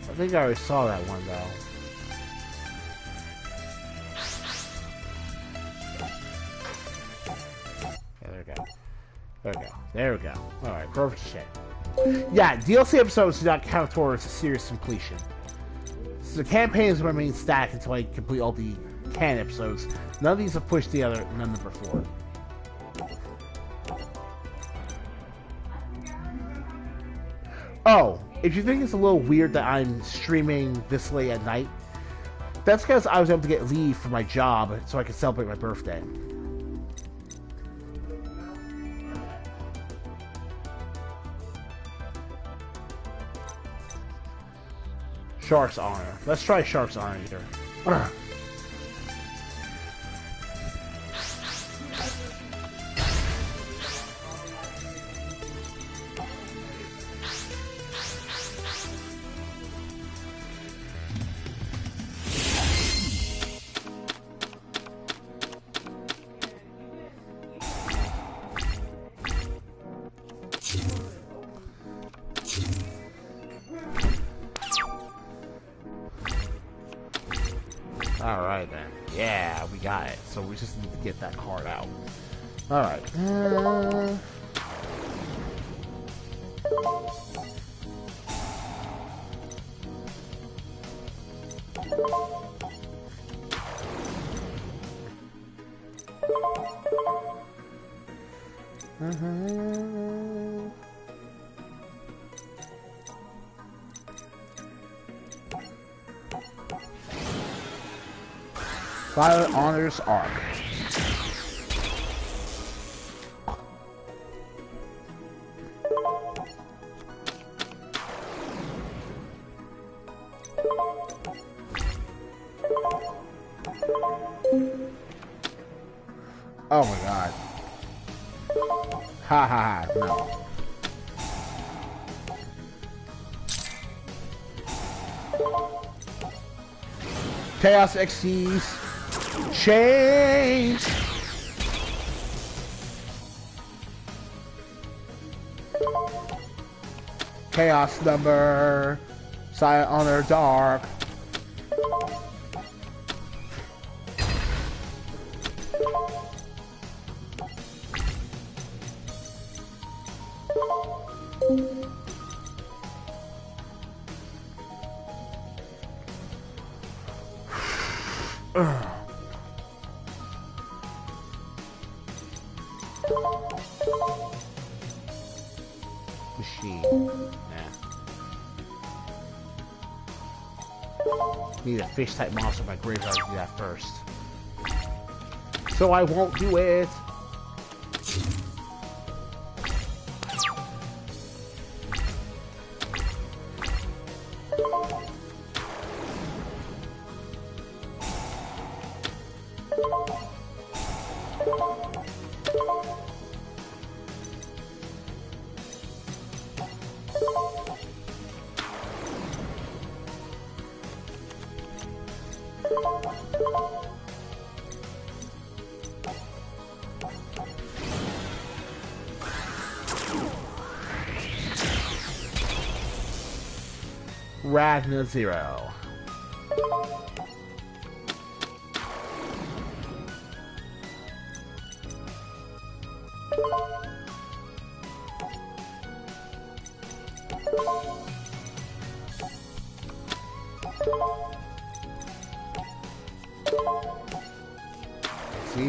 I think I already saw that one though. Okay, there we go. There we go. There we go. Alright, perfect shit. Yeah, DLC episodes do not count towards a serious completion. So the campaigns remain stacked until I complete all the canon episodes. None of these have pushed the other number 4. Oh, if you think it's a little weird that I'm streaming this late at night, that's because I was able to get leave for my job so I could celebrate my birthday. Shark's Honor. Let's try Shark's Honor here. Alright then. Yeah, we got it. So we just need to get that card out. Alright. Violet Honors Arc. Oh my god. Ha ha ha, no. Chaos Xyz. Change. Chaos number. Silent Honor Dark. Machine. Yeah. Need a fish type monster in my graveyard to do that first. So I won't do it. Ragnar Zero. See,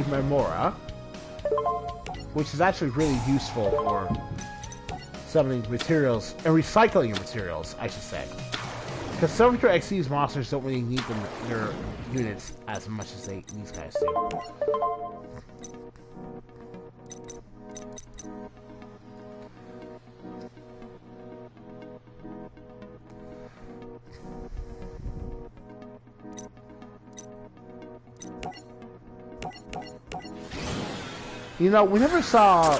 Memora, which is actually really useful for summoning materials and recycling your materials, I should say. Because some of your XC's monsters don't really need their units as much as these guys do. You know, we never saw...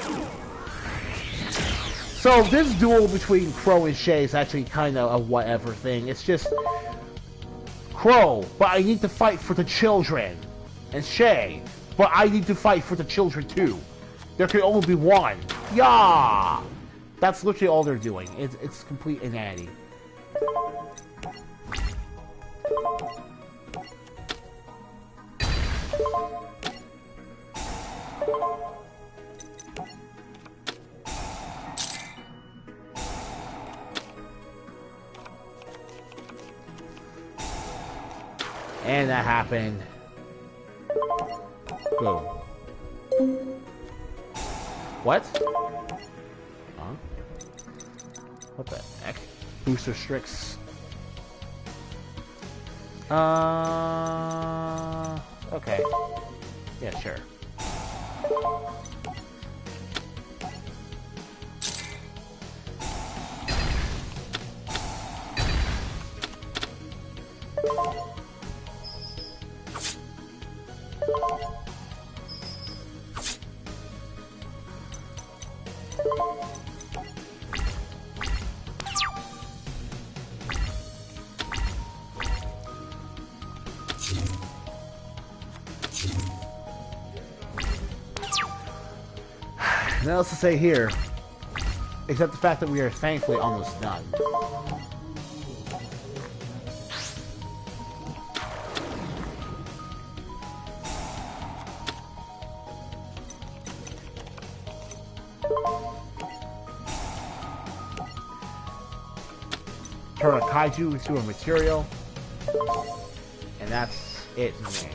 So this duel between Crow and Shay is actually kind of a whatever thing. It's just... Crow, but I need to fight for the children. And Shay, but I need to fight for the children too. There can only be one. Yeah! That's literally all they're doing. It's complete inanity. And that happened. Boom. What? Huh? What the heck? Booster Strix. Okay. Yeah, sure. Nothing else to say here, except the fact that we are thankfully almost done. Turn a kaiju into a material, and that's it in the game.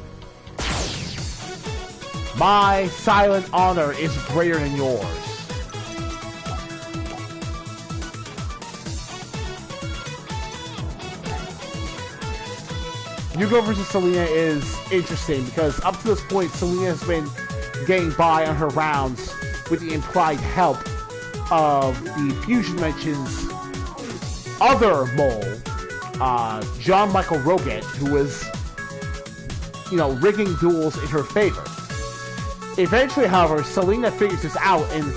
My silent honor is greater than yours. Yugo versus Selena is interesting because up to this point, Selena has been getting by on her rounds with the implied help of the Fusion Dimension's other mole, John Michael Roget, who was, you know, rigging duels in her favor. Eventually, however, Selena figures this out and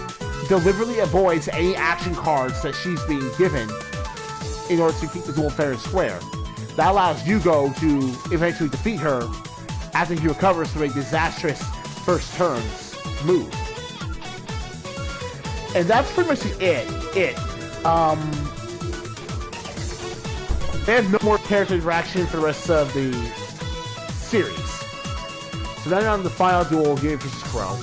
deliberately avoids any action cards that she's being given in order to keep the duel fair and square. That allows Yugo to eventually defeat her after he recovers from a disastrous first turns move. And that's pretty much it. They have no more character interaction for the rest of the series. So then on the final duel, Game vs. Crow.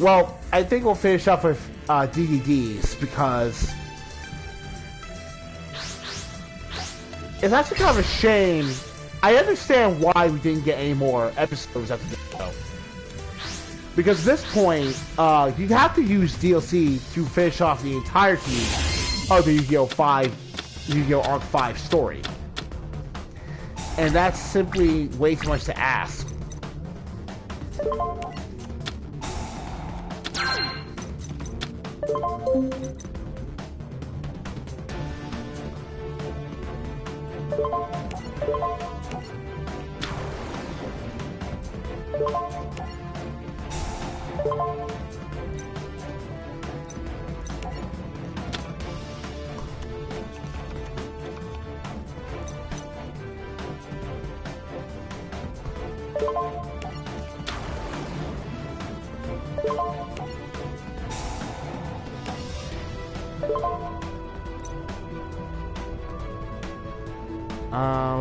Well, I think we'll finish up with DVDs because it's actually kind of a shame. I understand why we didn't get any more episodes after this show. Because at this point, you have to use DLC to finish off the entirety of the Yu-Gi-Oh! Yu-Gi-Oh! Arc 5 story. And that's simply way too much to ask.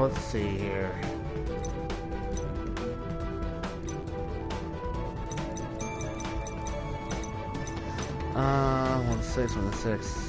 Let's see here. 1-6.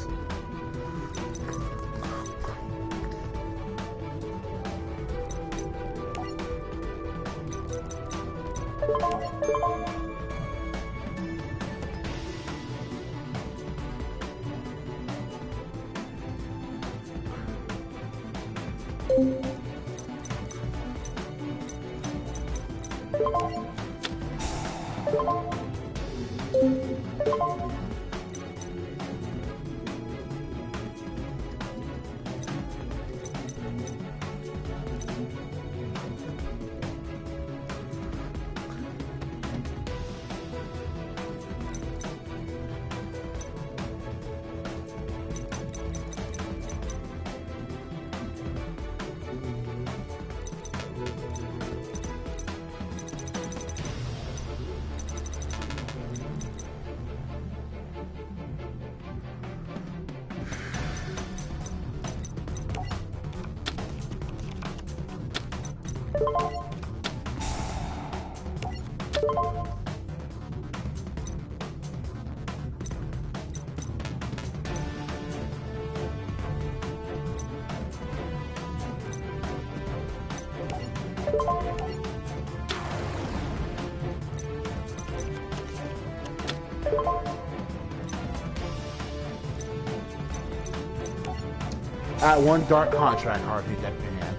One dark contract card you deck in your hand.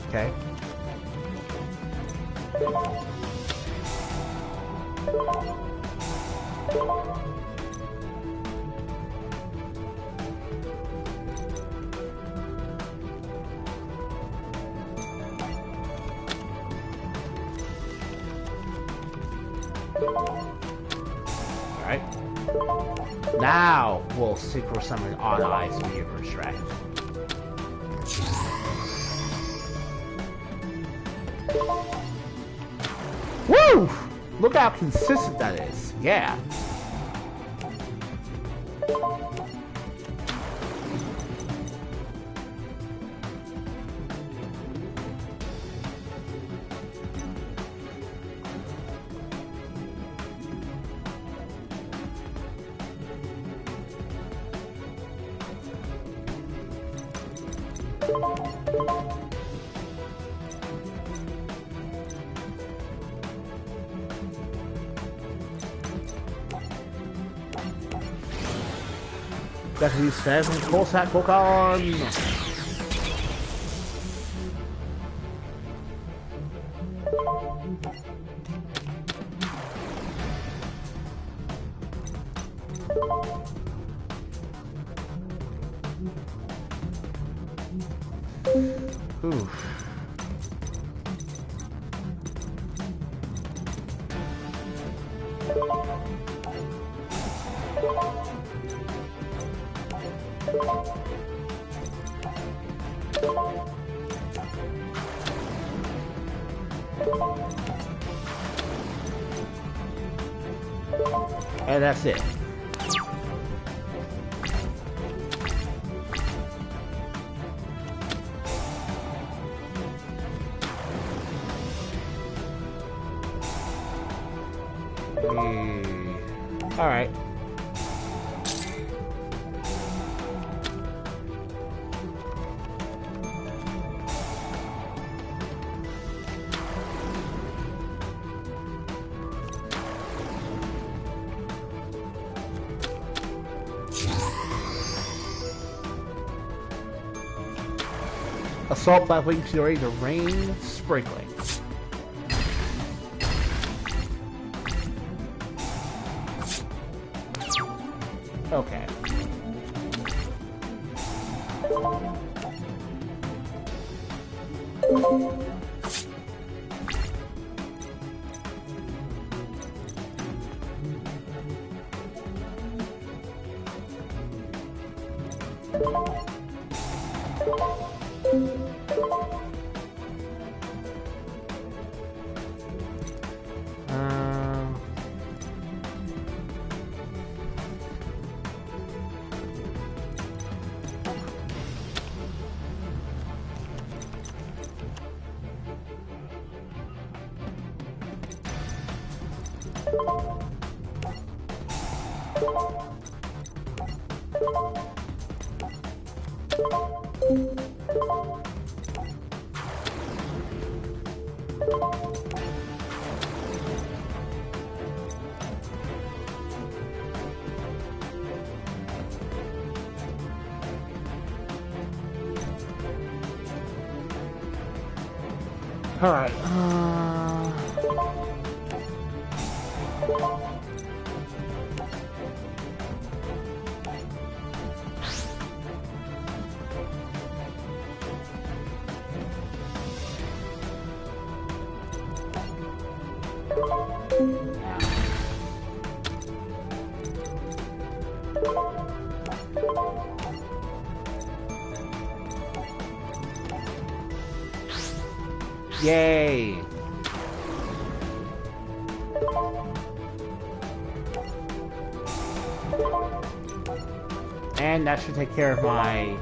Okay. Alright. Now we'll synchro summon on ice Weaver Strike. Woo! Look how consistent that is. Yeah. That's these fans and full sack Pokemon. Oof. And that's it. All right. Assault Blackwing Fury, the Rain Sprinkling. Okay. Alright, yay! And that should take care of my...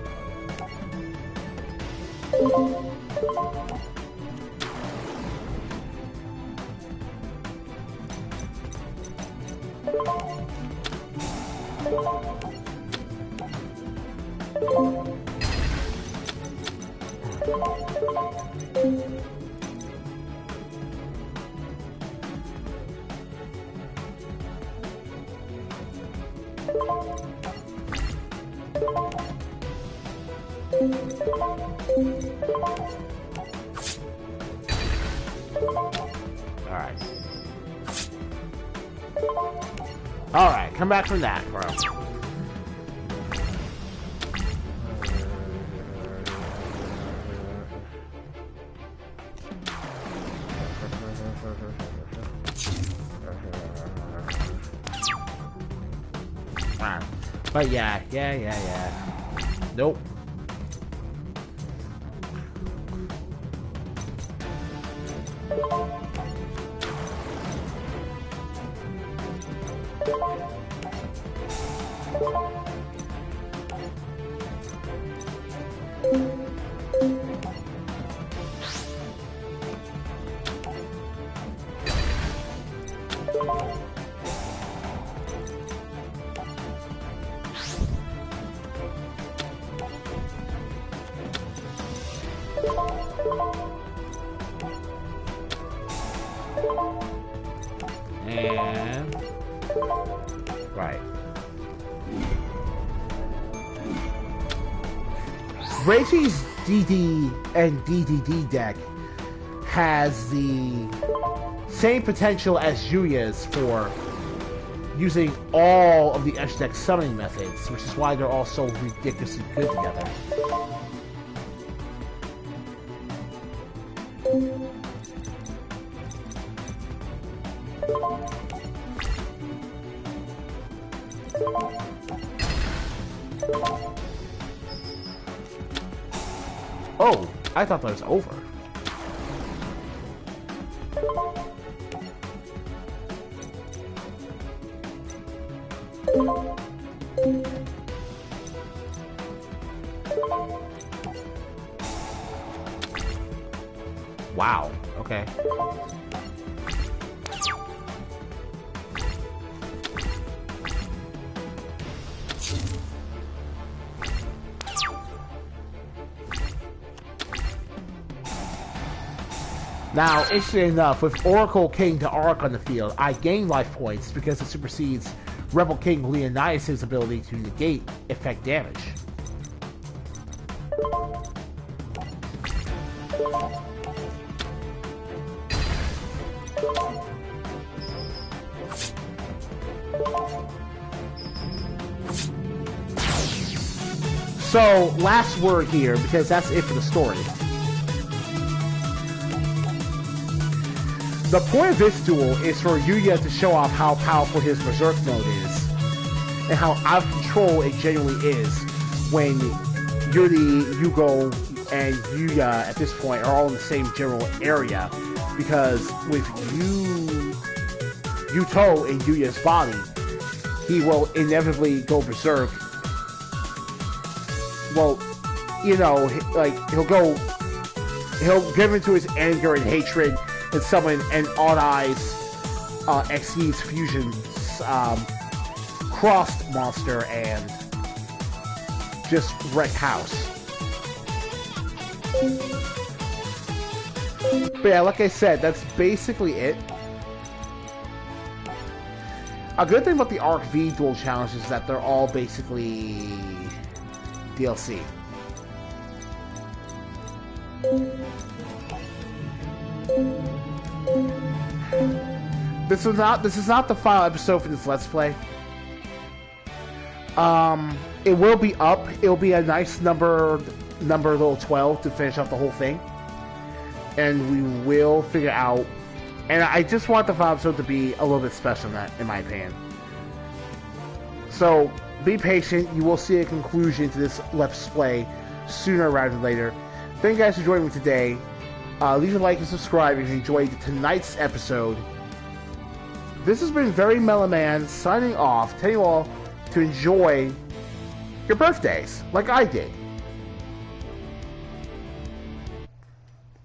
Alright, come back from that, bro. But yeah. Nope. And right. Reishi's DD and DDD deck has the same potential as Yuya's for using all of the edge deck summoning methods, which is why they're all so ridiculously good together. Oh, I thought that was over. Wow, okay. Now, interesting enough, with Oracle King to Arc on the field, I gain life points because it supersedes Rebel King Leonidas' ability to negate effect damage. So, last word here, because that's it for the story. The point of this duel is for Yuya to show off how powerful his Berserk mode is, and how out of control it genuinely is when Yuri, Yugo, and Yuya at this point are all in the same general area, because with Yuto in Yuya's body, he will inevitably go Berserk. Well, you know, like, he'll give into his anger and hatred and summon an odd eyes Xyz's fusion crossed monster and just wreck house. But yeah, like I said, that's basically it. A good thing about the Arc V Duel Challenge is that they're all basically DLC. This is not the final episode for this Let's Play. It will be up. It'll be a nice number little 12 to finish off the whole thing. And we will figure out. And I just want the final episode to be a little bit special in my opinion. So be patient. You will see a conclusion to this Let's Play sooner rather than later. Thank you guys for joining me today. Leave a like and subscribe if you enjoyed tonight's episode. This has been Very Mellow Man signing off, telling you all to enjoy your birthdays like I did.